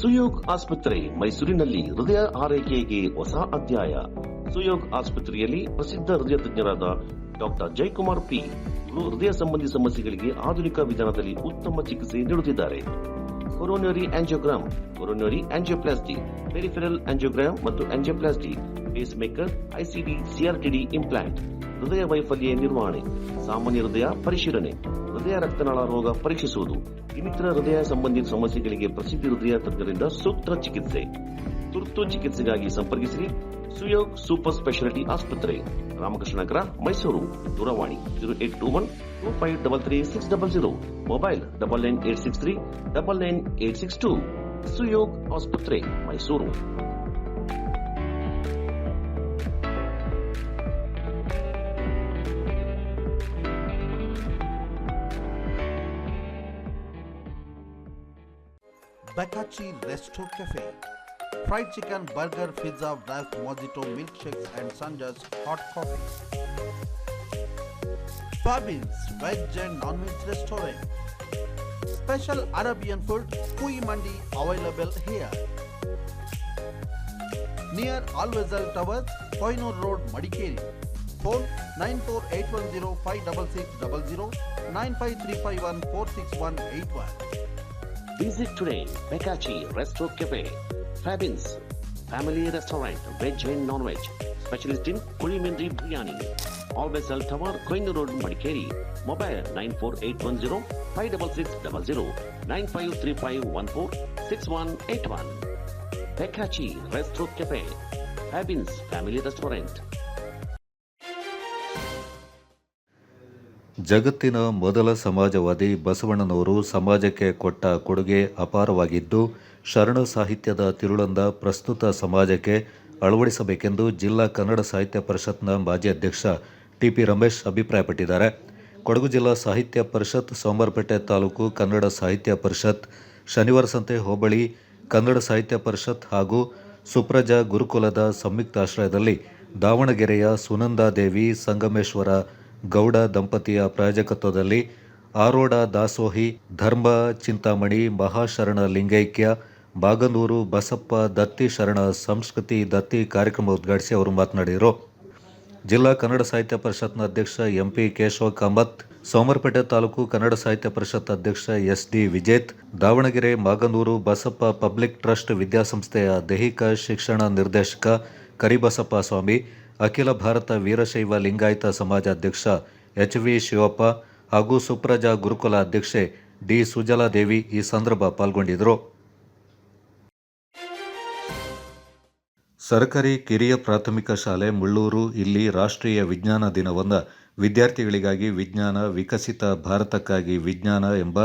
ಸುಯೋಗ್ ಆಸ್ಪತ್ರೆ ಮೈಸೂರಿನಲ್ಲಿ ಹೃದಯ ಆರೈಕೆಗೆ ಹೊಸ ಅಧ್ಯಾಯ. ಸುಯೋಗ್ ಆಸ್ಪತ್ರೆಯಲ್ಲಿ ಪ್ರಸಿದ್ಧ ಹೃದಯ ತಜ್ಞರಾದ ಡಾಕ್ಟರ್ ಜಯಕುಮಾರ್ ಪಿ ಹೃದಯ ಸಂಬಂಧಿ ಸಮಸ್ಯೆಗಳಿಗೆ ಆಧುನಿಕ ವಿಧಾನದಲ್ಲಿ ಉತ್ತಮ ಚಿಕಿತ್ಸೆ ನೀಡುತ್ತಿದ್ದಾರೆ. Coronary angiogram, coronary angioplasty, peripheral angiogram ಮತ್ತು angioplasty, pacemaker, ICD, CRTD implant, ಹೃದಯ ವೈಫಲ್ಯ ನಿರ್ವಹಣೆ, ಸಾಮಾನ್ಯ ಹೃದಯ ಪರಿಶೀಲನೆ, ಹೃದಯ ರಕ್ತನಾಳ ರೋಗ ಪರೀಕ್ಷಿಸುವುದು, ಇನ್ನಿತರ ಹೃದಯ ಸಂಬಂಧಿತ ಸಮಸ್ಯೆಗಳಿಗೆ ಪ್ರಸಿದ್ಧ ಹೃದಯ ತಜ್ಞರಿಂದ ಸೂಕ್ತ ಚಿಕಿತ್ಸೆ. ತುರ್ತು ಚಿಕಿತ್ಸೆಗಾಗಿ ಸಂಪರ್ಕಿಸಿರಿ ಸುಯೋಗ್ ಸೂಪರ್ ಸ್ಪೆಷಾಲಿಟಿ ಆಸ್ಪತ್ರೆ, ರಾಮಕೃಷ್ಣ ನಗರ, ಮೈಸೂರು. ದೂರವಾಣಿ 0821253360, ಮೊಬೈಲ್ 9986399862. ಸುಯೋಗ್ ಆಸ್ಪತ್ರೆ, Mysuru. Bakachi Resto Cafe. Fried chicken, burger, pizza, wraps, mojito, milkshakes and Sanja's hot coffee. Fabins Veg and Non-Veg Restaurant. Special Arabian food, Kui Mandi available here. Near Alvezal Towers, Koinur Road, Madikeri. Phone 9481056600, 95351466181. Visit today Bakachi Resto Cafe. Fabins Family Restaurant, Veg and Non-Veg. Specialist in Kulimindri Biryani. Always Al Tower, Koinur Road, Madikeri. Mobile 94810-56600, 9535146181. Bakachi Resto Cafe. Fabins Family Restaurant. ಜಗತ್ತಿನ ಮೊದಲ ಸಮಾಜವಾದಿ ಬಸವಣ್ಣನವರು ಸಮಾಜಕ್ಕೆ ಕೊಟ್ಟ ಕೊಡುಗೆ ಅಪಾರವಾಗಿದ್ದು, ಶರಣ ಸಾಹಿತ್ಯದ ತಿರುಳಂದ ಪ್ರಸ್ತುತ ಸಮಾಜಕ್ಕೆ ಅಳವಡಿಸಬೇಕೆಂದು ಜಿಲ್ಲಾ ಕನ್ನಡ ಸಾಹಿತ್ಯ ಪರಿಷತ್ನ ಮಾಜಿ ಅಧ್ಯಕ್ಷ ಟಿಪಿ ರಮೇಶ್ ಅಭಿಪ್ರಾಯಪಟ್ಟಿದ್ದಾರೆ. ಕೊಡಗು ಜಿಲ್ಲಾ ಸಾಹಿತ್ಯ ಪರಿಷತ್, ಸೋಮವಾರಪೇಟೆ ತಾಲೂಕು ಕನ್ನಡ ಸಾಹಿತ್ಯ ಪರಿಷತ್, ಶನಿವಾರ ಸಂತೆ ಹೋಬಳಿ ಕನ್ನಡ ಸಾಹಿತ್ಯ ಪರಿಷತ್ ಹಾಗೂ ಸುಪ್ರಜಾ ಗುರುಕುಲದ ಸಂಯುಕ್ತಾಶ್ರಯದಲ್ಲಿ ದಾವಣಗೆರೆಯ ಸುನಂದಾದೇವಿ ಸಂಗಮೇಶ್ವರ ಗೌಡ ದಂಪತಿಯ ಪ್ರಾಯೋಜಕತ್ವದಲ್ಲಿ ಆರೋಡ ದಾಸೋಹಿ, ಧರ್ಮ ಚಿಂತಾಮಣಿ, ಮಹಾಶರಣ ಲಿಂಗೈಕ್ಯ, ಬಾಗನೂರು ಬಸಪ್ಪ ದತ್ತಿ ಶರಣ ಸಂಸ್ಕೃತಿ ದತ್ತಿ ಕಾರ್ಯಕ್ರಮ ಉದ್ಘಾಟಿಸಿ ಅವರು ಮಾತನಾಡಿದರು. ಜಿಲ್ಲಾ ಕನ್ನಡ ಸಾಹಿತ್ಯ ಪರಿಷತ್ನ ಅಧ್ಯಕ್ಷ ಎಂಪಿ ಕೇಶವ ಕಾಮತ್, ಸೋಮವಾರಪೇಟೆ ತಾಲೂಕು ಕನ್ನಡ ಸಾಹಿತ್ಯ ಪರಿಷತ್ ಅಧ್ಯಕ್ಷ SD Vijeth, Davanagere Maganur Basappa public trust ವಿದ್ಯಾಸಂಸ್ಥೆಯ ದೈಹಿಕ ಶಿಕ್ಷಣ ನಿರ್ದೇಶಕ ಕರಿಬಸಪ್ಪ ಸ್ವಾಮಿ, ಅಖಿಲ ಭಾರತ ವೀರಶೈವ ಲಿಂಗಾಯತ ಸಮಾಜ ಅಧ್ಯಕ್ಷ ಎಚ್.ವಿ. ಶಿವಪ್ಪ ಹಾಗೂ ಸುಪ್ರಜಾ ಗುರುಕುಲ ಅಧ್ಯಕ್ಷೆ ಡಿ. ಸುಜಲಾದೇವಿ ಈ ಸಂದರ್ಭ ಪಾಲ್ಗೊಂಡಿದ್ದರು. ಸರ್ಕಾರಿ ಕಿರಿಯ ಪ್ರಾಥಮಿಕ ಶಾಲೆ ಮುಳ್ಳೂರು ಇಲ್ಲಿ ರಾಷ್ಟ್ರೀಯ ವಿಜ್ಞಾನ ದಿನವನ್ನು ವಿದ್ಯಾರ್ಥಿಗಳಿಗಾಗಿ ವಿಜ್ಞಾನ, ವಿಕಸಿತ ಭಾರತಕ್ಕಾಗಿ ವಿಜ್ಞಾನ ಎಂಬ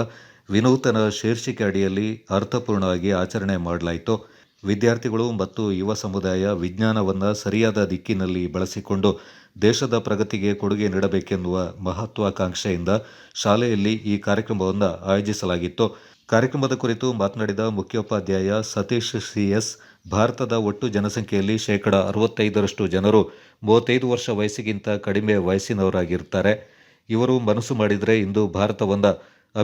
ವಿನೂತನ ಶೀರ್ಷಿಕೆ ಅಡಿಯಲ್ಲಿ ಅರ್ಥಪೂರ್ಣವಾಗಿ ಆಚರಣೆ ಮಾಡಲಾಯಿತು. ವಿದ್ಯಾರ್ಥಿಗಳು ಮತ್ತು ಯುವ ಸಮುದಾಯ ವಿಜ್ಞಾನವನ್ನು ಸರಿಯಾದ ದಿಕ್ಕಿನಲ್ಲಿ ಬಳಸಿಕೊಂಡು ದೇಶದ ಪ್ರಗತಿಗೆ ಕೊಡುಗೆ ನೀಡಬೇಕೆನ್ನುವ ಮಹತ್ವಾಕಾಂಕ್ಷೆಯಿಂದ ಶಾಲೆಯಲ್ಲಿ ಈ ಕಾರ್ಯಕ್ರಮವನ್ನು ಆಯೋಜಿಸಲಾಗಿತ್ತು. ಕಾರ್ಯಕ್ರಮದ ಕುರಿತು ಮಾತನಾಡಿದ ಮುಖ್ಯೋಪಾಧ್ಯಾಯ ಸತೀಶ್ ಸಿಎಸ್, ಭಾರತದ ಒಟ್ಟು ಜನಸಂಖ್ಯೆಯಲ್ಲಿ 65% ಜನರು 35 ವರ್ಷ ವಯಸ್ಸಿಗಿಂತ ಕಡಿಮೆ ವಯಸ್ಸಿನವರಾಗಿರ್ತಾರೆ. ಇವರು ಮನಸ್ಸು ಮಾಡಿದರೆ ಇಂದು ಭಾರತವನ್ನು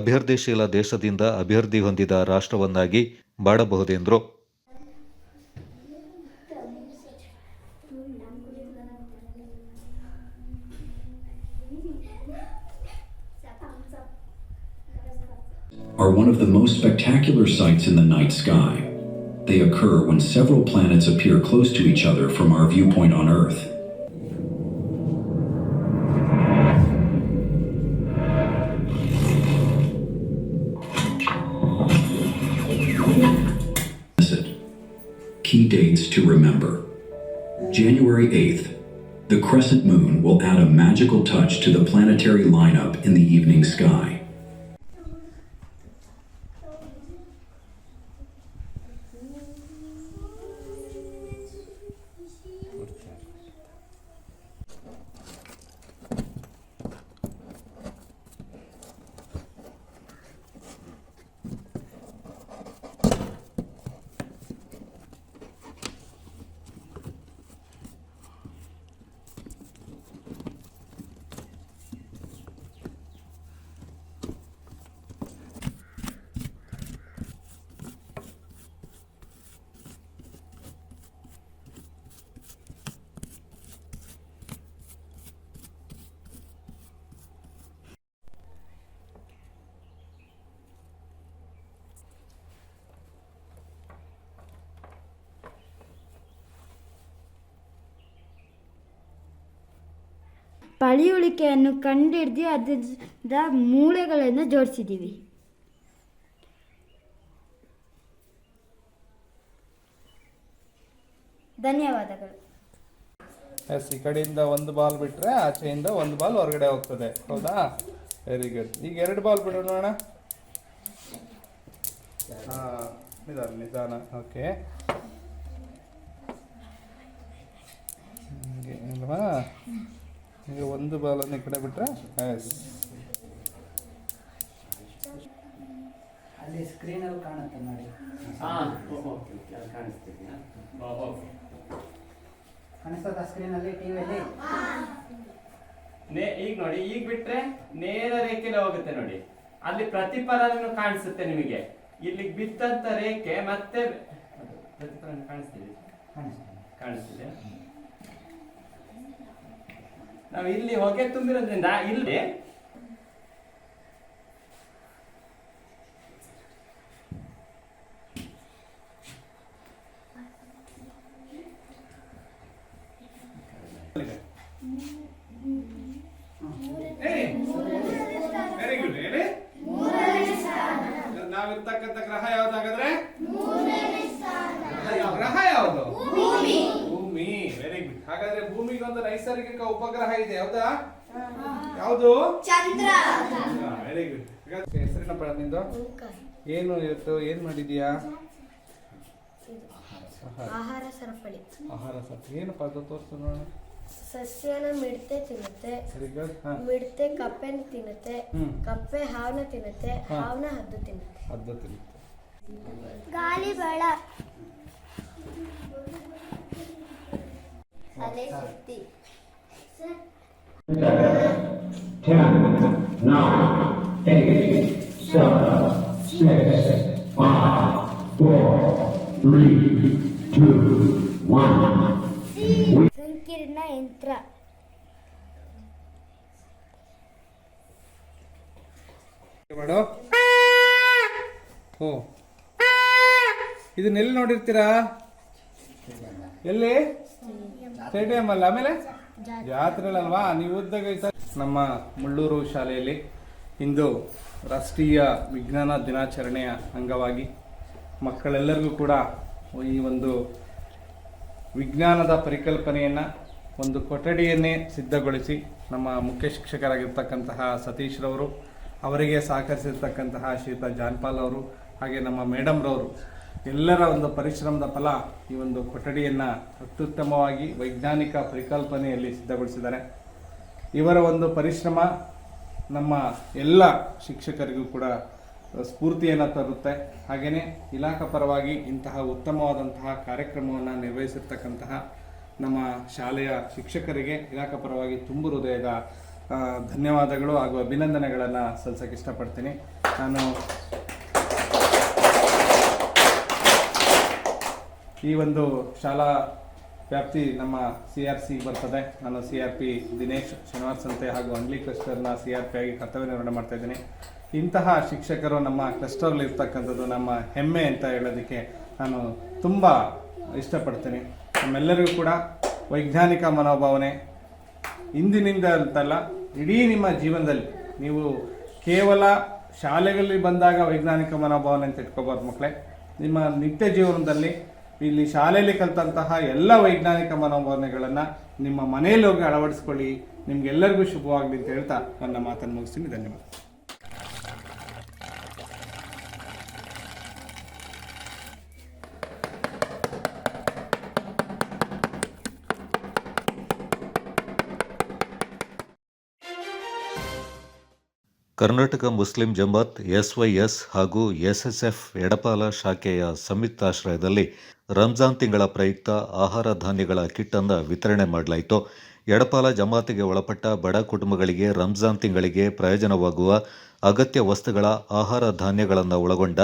ಅಭಿವೃದ್ಧಿಶೀಲ ದೇಶದಿಂದ ಅಭಿವೃದ್ಧಿ ಹೊಂದಿದ ರಾಷ್ಟ್ರವನ್ನಾಗಿ ಮಾಡಬಹುದೆಂದರು. Are one of the most spectacular sights in the night sky. They occur when several planets appear close to each other from our viewpoint on Earth. Key dates to remember. January 8th, the crescent moon will add a magical touch to the planetary lineup in the evening sky. ಪಳೆಯುಳಿಕೆಯನ್ನು ಕಂಡುಹಿಡಿದು ಅದರ ಮೂಳೆಗಳನ್ನು ಜೋಡಿಸಿದ್ದೀವಿ. ಧನ್ಯವಾದಗಳು. ಎಸ್, ಈ ಕಡೆಯಿಂದ ಒಂದು ಬಾಲ್ ಬಿಟ್ಟರೆ ಆಚೆಯಿಂದ ಒಂದು ಬಾಲ್ ಹೊರಗಡೆ ಹೋಗ್ತದೆ. ಹೌದಾ? Very good. ಈಗ 2 ಬಾಲ್ ಬಿಡೋಣ. ಹಾಂ, ನಿಧಾನ. ಓಕೆ, ಹೀಗೆ ಅಲ್ವಾ? ಈಗ ಒಂದು ಬಾಲನ್ನು ಈ ಕಡೆ ಬಿಟ್ಟರೆ ಎಸ್, ಅಲ್ಲಿ ಸ್ಕ್ರೀನಲ್ಲಿ ಕಾಣುತ್ತೆ ನೋಡಿ. ಕಾಣಿಸ್ತದ ಸ್ಕ್ರೀನಲ್ಲಿ, ಟಿವಿಯಲ್ಲಿ? ಈಗ ನೋಡಿ, ಈಗ ಬಿಟ್ರೆ ನೇರ ರೇಖೆಲೆ ಹೋಗುತ್ತೆ ನೋಡಿ. ಅಲ್ಲಿ ಪ್ರತಿಫಲನ ಕಾಣಿಸುತ್ತೆ ನಿಮಗೆ. ಇಲ್ಲಿ ಬಿತ್ತಂತ ರೇಖೆ ಮತ್ತೆ ಪ್ರತಿಫಲನ ಕಾಣಿಸ್ತಿದೆ. ನಾವು ಇಲ್ಲಿ ಹೊಗೆ ತುಂಬಿರೋದ್ರಿಂದ ಇಲ್ಲಿ ವೆರಿ ಗುಡ್. ಹೇಳಿ, ನಾವಿರ್ತಕ್ಕಂಥ ಗ್ರಹ ಯಾವ್ದಾಗಾದ್ರೆ? ಗ್ರಹ ಯಾವುದು? ಭೂಮಿ. Very good. ಹಾಗಾದ್ರೆ ಭೂಮಿಗೆ ಒಂದು ನೈಸರ್ಗಿಕ ಉಪಗ್ರಹ ಇದೆ. ಯಾವ್ದಾ? ಯಾವುದು? ಚಂದ್ರ. Very good. ಹೆಸರಿನಪ್ಪ ನಿಂದು? ಏನು ಇವತ್ತು ಏನ್ ಮಾಡಿದೀಯಾ? ಆಹಾರ ಸರಪಳಿ. ಏನಪ್ಪ ಅದು ತೋರಿಸ್ತು ನೋಡೋಣ. ಸಸ್ಯನ ಮಿಡತೆ ತಿನ್ನುತ್ತೆ, ವೆರಿ ಗುಡ್. ಮಿಡತೆ ಕಪ್ಪೆನ ತಿನ್ನುತ್ತೆ, ಕಪ್ಪೆ ಹಾವನ್ನ ತಿನ್ನುತ್ತೆ, ಹಾವನ್ನ ಹದ್ದು ತಿನ್ನುತ್ತೆ. ಗಾಳಿ ಬಳ, ಅಲೆ ಶಕ್ತಿ. 10, 9, 8, 7, 6, 5, 4, 3, 2, 1. ಸಂಕೀರ್ಣ ಯಂತ್ರ. ಮಾಡು. ಓ, ಇದನ್ನೆಲ್ಲಿ ನೋಡಿರ್ತೀರಾ? ಎಲ್ಲಿ? ಸ್ಟೇಡಿಯಂ ಅಲ್ಲ, ಆಮೇಲೆ ಜಾತ್ರೆಗಳಲ್ವಾ? ನೀವು ಓದಿದಾಗ ನಮ್ಮ ಮುಳ್ಳೂರು ಶಾಲೆಯಲ್ಲಿ ಇಂದು ರಾಷ್ಟ್ರೀಯ ವಿಜ್ಞಾನ ದಿನಾಚರಣೆಯ ಅಂಗವಾಗಿ ಮಕ್ಕಳೆಲ್ಲರಿಗೂ ಕೂಡ ಈ ಒಂದು ವಿಜ್ಞಾನದ ಪರಿಕಲ್ಪನೆಯನ್ನು ಒಂದು ಕೊಠಡಿಯನ್ನೇ ಸಿದ್ಧಗೊಳಿಸಿ ನಮ್ಮ ಮುಖ್ಯ ಶಿಕ್ಷಕರಾಗಿರ್ತಕ್ಕಂತಹ ಸತೀಶ್ರವರು, ಅವರಿಗೆ ಸಹಕರಿಸಿರ್ತಕ್ಕಂತಹ ಶ್ರೀಯುತ ಜಾನ್ಪಾಲ್ ಅವರು, ಹಾಗೆ ನಮ್ಮ ಮೇಡಮ್ರವರು ಎಲ್ಲರ ಒಂದು ಪರಿಶ್ರಮದ ಫಲ ಈ ಒಂದು ಕೊಠಡಿಯನ್ನು ಅತ್ಯುತ್ತಮವಾಗಿ ವೈಜ್ಞಾನಿಕ ಪರಿಕಲ್ಪನೆಯಲ್ಲಿ ಸಿದ್ಧಗೊಳಿಸಿದ್ದಾರೆ. ಇವರ ಒಂದು ಪರಿಶ್ರಮ ನಮ್ಮ ಎಲ್ಲ ಶಿಕ್ಷಕರಿಗೂ ಕೂಡ ಸ್ಫೂರ್ತಿಯನ್ನು ತರುತ್ತೆ. ಹಾಗೆಯೇ ಇಲಾಖಾ ಪರವಾಗಿ ಇಂತಹ ಉತ್ತಮವಾದಂತಹ ಕಾರ್ಯಕ್ರಮವನ್ನು ನಿರ್ವಹಿಸಿರ್ತಕ್ಕಂತಹ ನಮ್ಮ ಶಾಲೆಯ ಶಿಕ್ಷಕರಿಗೆ ಇಲಾಖಾ ಪರವಾಗಿ ತುಂಬು ಹೃದಯದ ಧನ್ಯವಾದಗಳು ಹಾಗೂ ಅಭಿನಂದನೆಗಳನ್ನು ಸಲ್ಲಿಸೋಕ್ಕೆ ಇಷ್ಟಪಡ್ತೀನಿ. ನಾನು ಈ ಒಂದು ಶಾಲಾ ವ್ಯಾಪ್ತಿ ನಮ್ಮ CRC ಬರ್ತದೆ. ನಾನು CRP ದಿನೇಶ್ ಶನಿವಾರ ಸಂತೆ ಹಾಗೂ ಅಂಗ್ಲಿ ಕ್ಲಸ್ಟರ್ನ CRP ಆಗಿ ಕರ್ತವ್ಯ ನಿರ್ವಹಣೆ ಮಾಡ್ತಾ ಇದ್ದೀನಿ. ಇಂತಹ ಶಿಕ್ಷಕರು ನಮ್ಮ ಕ್ಲಸ್ಟರ್ಲಿ ಇರ್ತಕ್ಕಂಥದ್ದು ನಮ್ಮ ಹೆಮ್ಮೆ ಅಂತ ಹೇಳೋದಕ್ಕೆ ನಾನು ತುಂಬ ಇಷ್ಟಪಡ್ತೀನಿ. ನಮ್ಮೆಲ್ಲರಿಗೂ ಕೂಡ ವೈಜ್ಞಾನಿಕ ಮನೋಭಾವನೆ ಇಂದಿನಿಂದ ಅಂತಲ್ಲ, ಇಡೀ ನಿಮ್ಮ ಜೀವನದಲ್ಲಿ ನೀವು ಕೇವಲ ಶಾಲೆಗಳಲ್ಲಿ ಬಂದಾಗ ವೈಜ್ಞಾನಿಕ ಮನೋಭಾವನೆ ಅಂತ ಇಟ್ಕೋಬಾರ್ದು ಮಕ್ಕಳೇ. ನಿಮ್ಮ ನಿತ್ಯ ಜೀವನದಲ್ಲಿ ಇಲ್ಲಿ ಶಾಲೆಯಲ್ಲಿ ಕಲಿತಂತಹ ಎಲ್ಲ ವೈಜ್ಞಾನಿಕ ಮನೋಭಾವನೆಗಳನ್ನು ನಿಮ್ಮ ಮನೆಯಲ್ಲಿ ಹೋಗಿ ಅಳವಡಿಸ್ಕೊಳ್ಳಿ. ನಿಮ್ಗೆಲ್ಲರಿಗೂ ಶುಭವಾಗಲಿ ಅಂತ ಹೇಳ್ತಾ ನನ್ನ ಮಾತನ್ನು ಮುಗಿಸ್ತೀನಿ. ಧನ್ಯವಾದ. ಕರ್ನಾಟಕ ಮುಸ್ಲಿಂ ಜಮಾತ್ SYS ಹಾಗೂ SSF ಎಡಪಾಲ ಶಾಖೆಯ ಸಂಯುಕ್ತಾಶ್ರಯದಲ್ಲಿ ರಂಜಾನ್ ತಿಂಗಳ ಪ್ರಯುಕ್ತ ಆಹಾರ ಧಾನ್ಯಗಳ ಕಿಟ್ ಅನ್ನು ವಿತರಣೆ ಮಾಡಲಾಯಿತು. ಎಡಪಾಲ ಜಮಾತಿಗೆ ಒಳಪಟ್ಟ ಬಡ ಕುಟುಂಬಗಳಿಗೆ ರಂಜಾನ್ ತಿಂಗಳಿಗೆ ಪ್ರಯೋಜನವಾಗುವ ಅಗತ್ಯ ವಸ್ತುಗಳ ಆಹಾರ ಧಾನ್ಯಗಳನ್ನು ಒಳಗೊಂಡ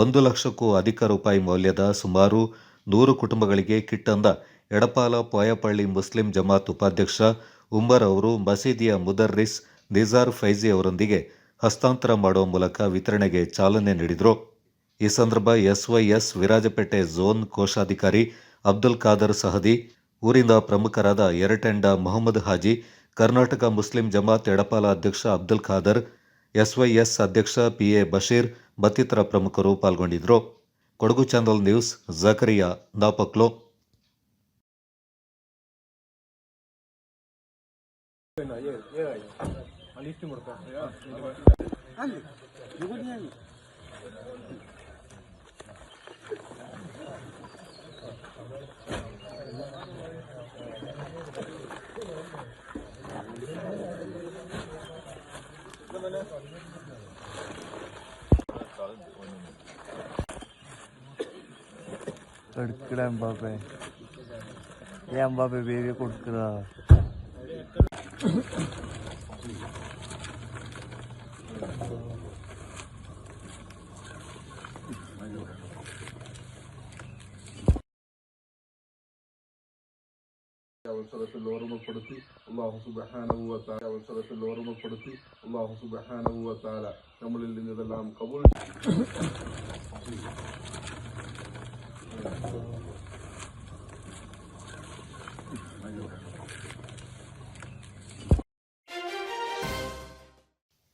1 ಲಕ್ಷಕ್ಕೂ ಅಧಿಕ ರೂಪಾಯಿ ಮೌಲ್ಯದ ಸುಮಾರು 100 ಕುಟುಂಬಗಳಿಗೆ ಕಿಟ್ ಅನ್ನು ಎಡಪಾಲ ಪೋಯಪಳ್ಳಿ ಮುಸ್ಲಿಂ ಜಮಾತ್ ಉಪಾಧ್ಯಕ್ಷ ಉಮ್ಮರ್ ಅವರು ಮಸೀದಿಯ ಮುದರ್ರಿಸ್ ನಿಜಾರ್ ಫೈಜಿ ಅವರೊಂದಿಗೆ ಹಸ್ತಾಂತರ ಮಾಡುವ ಮೂಲಕ ವಿತರಣೆಗೆ ಚಾಲನೆ ನೀಡಿದರು. ಈ ಸಂದರ್ಭ SYS ವಿರಾಜಪೇಟೆ ಝೋನ್ ಕೋಶಾಧಿಕಾರಿ ಅಬ್ದುಲ್ ಖಾದರ್ ಸಹದಿ, ಊರಿನ ಪ್ರಮುಖರಾದ ಎರಟೆಂಡ ಮೊಹಮ್ಮದ್ ಹಾಜಿ, ಕರ್ನಾಟಕ ಮುಸ್ಲಿಂ ಜಮಾತ್ ಎಡಪಾಲ ಅಧ್ಯಕ್ಷ ಅಬ್ದುಲ್ ಖಾದರ್, ಎಸ್ವೈಎಸ್ ಅಧ್ಯಕ್ಷ PA ಬಶೀರ್ ಮತ್ತಿತರ ಪ್ರಮುಖರು ಪಾಲ್ಗೊಂಡಿದ್ದರು. Kodagu channel news, Zakariya ನಾಪಕ್ಲೋ. കൊടുക്കട Mbappe, Mbappe baby കൊടുക്കട. അവസരത്തിൽ ഓർമ്മപ്പെടുത്തി അല്ലാഹു സുബ്ഹാനഹു വ തആല അവസരത്തിൽ ഓർമ്മപ്പെടുത്തി അല്ലാഹു സുബ്ഹാനഹു വ തആല നമ്മളിൽ നിന്ന് ഇതെല്ലാം കബൂൽ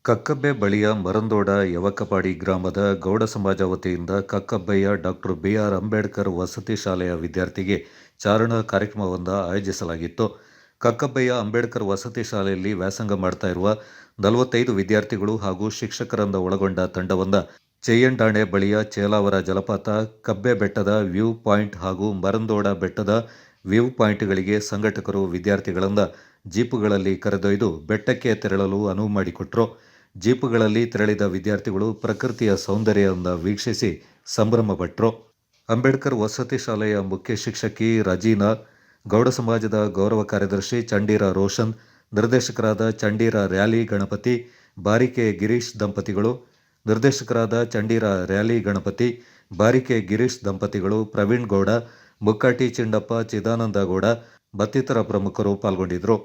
ಕಕ್ಕಬ್ಬೆ ಬಳಿಯ ಮರಂದೋಡ ಯವಕಪಾಡಿ ಗ್ರಾಮದ ಗೌಡ ಸಮಾಜ ವತಿಯಿಂದ ಕಕ್ಕಬ್ಬೆಯ ಡಾಕ್ಟರ್ BR ಅಂಬೇಡ್ಕರ್ ವಸತಿ ಶಾಲೆಯ ವಿದ್ಯಾರ್ಥಿಗೆ ಚಾರಣ ಕಾರ್ಯಕ್ರಮವನ್ನು ಆಯೋಜಿಸಲಾಗಿತ್ತು. ಕಕ್ಕಬ್ಬೆಯ ಅಂಬೇಡ್ಕರ್ ವಸತಿ ಶಾಲೆಯಲ್ಲಿ ವ್ಯಾಸಂಗ ಮಾಡ್ತಾ ಇರುವ 45 ವಿದ್ಯಾರ್ಥಿಗಳು ಹಾಗೂ ಶಿಕ್ಷಕರನ್ನು ಒಳಗೊಂಡ ತಂಡವನ್ನು ಚೆಯ್ಯಂಡಾಣೆ ಬಳಿಯ ಚೇಲಾವರ ಜಲಪಾತ, ಕಬ್ಬೆ ಬೆಟ್ಟದ ವ್ಯೂ ಪಾಯಿಂಟ್ ಹಾಗೂ ಮರಂದೋಡ ಬೆಟ್ಟದ ವ್ಯೂ ಪಾಯಿಂಟ್ಗಳಿಗೆ ಸಂಘಟಕರು ವಿದ್ಯಾರ್ಥಿಗಳನ್ನು ಜೀಪುಗಳಲ್ಲಿ ಕರೆದೊಯ್ದು ಬೆಟ್ಟಕ್ಕೆ ತೆರಳಲು ಅನುವು ಮಾಡಿಕೊಟ್ಟರು. ಜೀಪುಗಳಲ್ಲಿ ತೆರಳಿದ ವಿದ್ಯಾರ್ಥಿಗಳು ಪ್ರಕೃತಿಯ ಸೌಂದರ್ಯವನ್ನು ವೀಕ್ಷಿಸಿ ಸಂಭ್ರಮಪಟ್ಟರು. ಅಂಬೇಡ್ಕರ್ ವಸತಿ ಶಾಲೆಯ ಮುಖ್ಯ ಶಿಕ್ಷಕಿ ರಜೀನಾ, ಗೌಡ ಸಮಾಜದ ಗೌರವ ಕಾರ್ಯದರ್ಶಿ ಚಂಡೀರ ರೋಷನ್, ನಿರ್ದೇಶಕರಾದ ಚಂಡೀರ ರ್ಯಾಲಿ ಗಣಪತಿ, ಬಾರಿಕೆ ಗಿರೀಶ್ ದಂಪತಿಗಳು, ನಿರ್ದೇಶಕರಾದ ಚಂಡೀರ ರ್ಯಾಲಿ ಗಣಪತಿ, ಬಾರಿಕೆ ಗಿರೀಶ್ ದಂಪತಿಗಳು, ಪ್ರವೀಣ್ ಗೌಡ, ಮುಕ್ಕಾಟಿ ಚಿಂಡಪ್ಪ, ಚಿದಾನಂದ ಗೌಡ ಮತ್ತಿತರ ಪ್ರಮುಖರು ಪಾಲ್ಗೊಂಡಿದ್ದರು.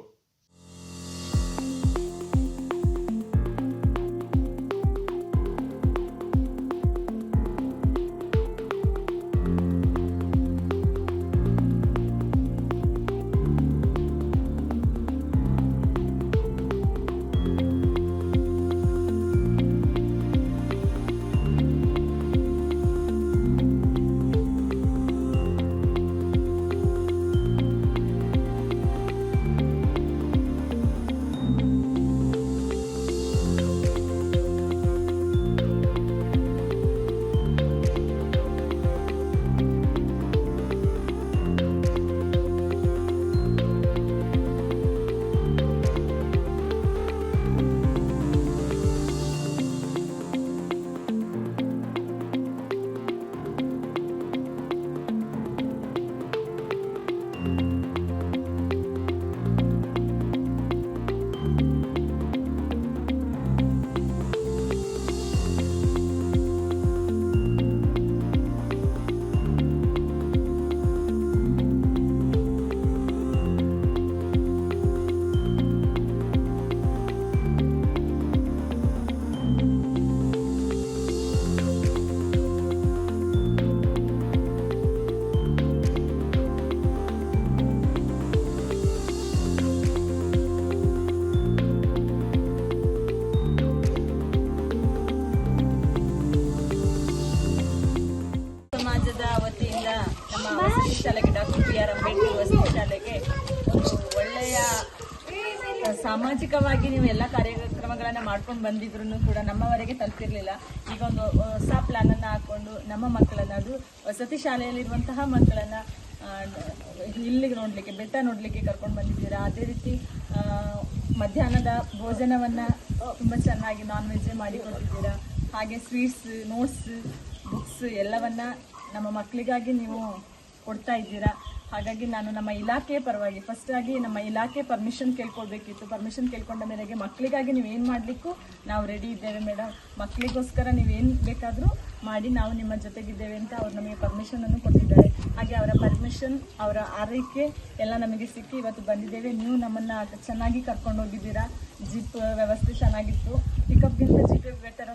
ಶಾಲೆಗೆ ಡಾಕ್ಟರ್ BR ಅಂಬೇಡ್ಕರ್ ವಸತಿ ಶಾಲೆಗೆ ಒಂದು ಒಳ್ಳೆಯ ಸಾಮಾಜಿಕವಾಗಿ ನೀವು ಎಲ್ಲ ಕಾರ್ಯಕ್ರಮಗಳನ್ನು ಮಾಡ್ಕೊಂಡು ಬಂದಿದ್ರು ಕೂಡ ನಮ್ಮವರೆಗೆ ತಲುಪಿರಲಿಲ್ಲ. ಈಗ ಒಂದು ಹೊಸ ಪ್ಲಾನನ್ನು ಹಾಕ್ಕೊಂಡು ನಮ್ಮ ಮಕ್ಕಳನ್ನು, ಅದು ವಸತಿ ಶಾಲೆಯಲ್ಲಿರುವಂತಹ ಮಕ್ಕಳನ್ನು ಇಲ್ಲಿಗೆ ನೋಡಲಿಕ್ಕೆ, ಬೆಟ್ಟ ನೋಡಲಿಕ್ಕೆ ಕರ್ಕೊಂಡು ಬಂದಿದ್ದೀರಾ. ಅದೇ ರೀತಿ ಮಧ್ಯಾಹ್ನದ ಭೋಜನವನ್ನು ತುಂಬ ಚೆನ್ನಾಗಿ ನಾನ್ ವೆಜ್ ಮಾಡಿಕೊಟ್ಟಿದ್ದೀರಾ. ಹಾಗೆ ಸ್ವೀಟ್ಸ್, ನೋಟ್ಸ್, ಬುಕ್ಸ್ ಎಲ್ಲವನ್ನ ನಮ್ಮ ಮಕ್ಕಳಿಗಾಗಿ ನೀವು ಕೊಡ್ತಾ ಇದ್ದೀರಾ. ಹಾಗಾಗಿ ನಾನು ನಮ್ಮ ಇಲಾಖೆಯ ಪರವಾಗಿ ಫಸ್ಟ್ ಆಗಿ ನಮ್ಮ ಇಲಾಖೆ ಪರ್ಮಿಷನ್ ಕೇಳ್ಕೊಳ್ಬೇಕಿತ್ತು. ಪರ್ಮಿಷನ್ ಕೇಳ್ಕೊಂಡ ಮೇರೆಗೆ ಮಕ್ಕಳಿಗಾಗಿ ನೀವೇನು ಮಾಡಲಿಕ್ಕೂ ನಾವು ರೆಡಿ ಇದ್ದೇವೆ ಮೇಡಮ್. ಮಕ್ಕಳಿಗೋಸ್ಕರ ನೀವೇನು ಬೇಕಾದರೂ ಮಾಡಿ ನಾವು ನಿಮ್ಮ ಜೊತೆಗಿದ್ದೇವೆ ಅಂತ ಅವ್ರು ನಮಗೆ ಪರ್ಮಿಷನನ್ನು ಕೊಟ್ಟಿದ್ದಾರೆ. ಹಾಗೆ ಅವರ ಪರ್ಮಿಷನ್, ಅವರ ಆರೈಕೆ ಎಲ್ಲ ನಮಗೆ ಸಿಕ್ಕಿ ಇವತ್ತು ಬಂದಿದ್ದೇವೆ. ನೀವು ನಮ್ಮನ್ನು ಚೆನ್ನಾಗಿ ಕರ್ಕೊಂಡು ಹೋಗಿದ್ದೀರಾ. ಜೀಪ್ ವ್ಯವಸ್ಥೆ ಚೆನ್ನಾಗಿತ್ತು. ಪಿಕಪ್ಗಿಂತ ಜೀಪ್ ಬೆಟರ್.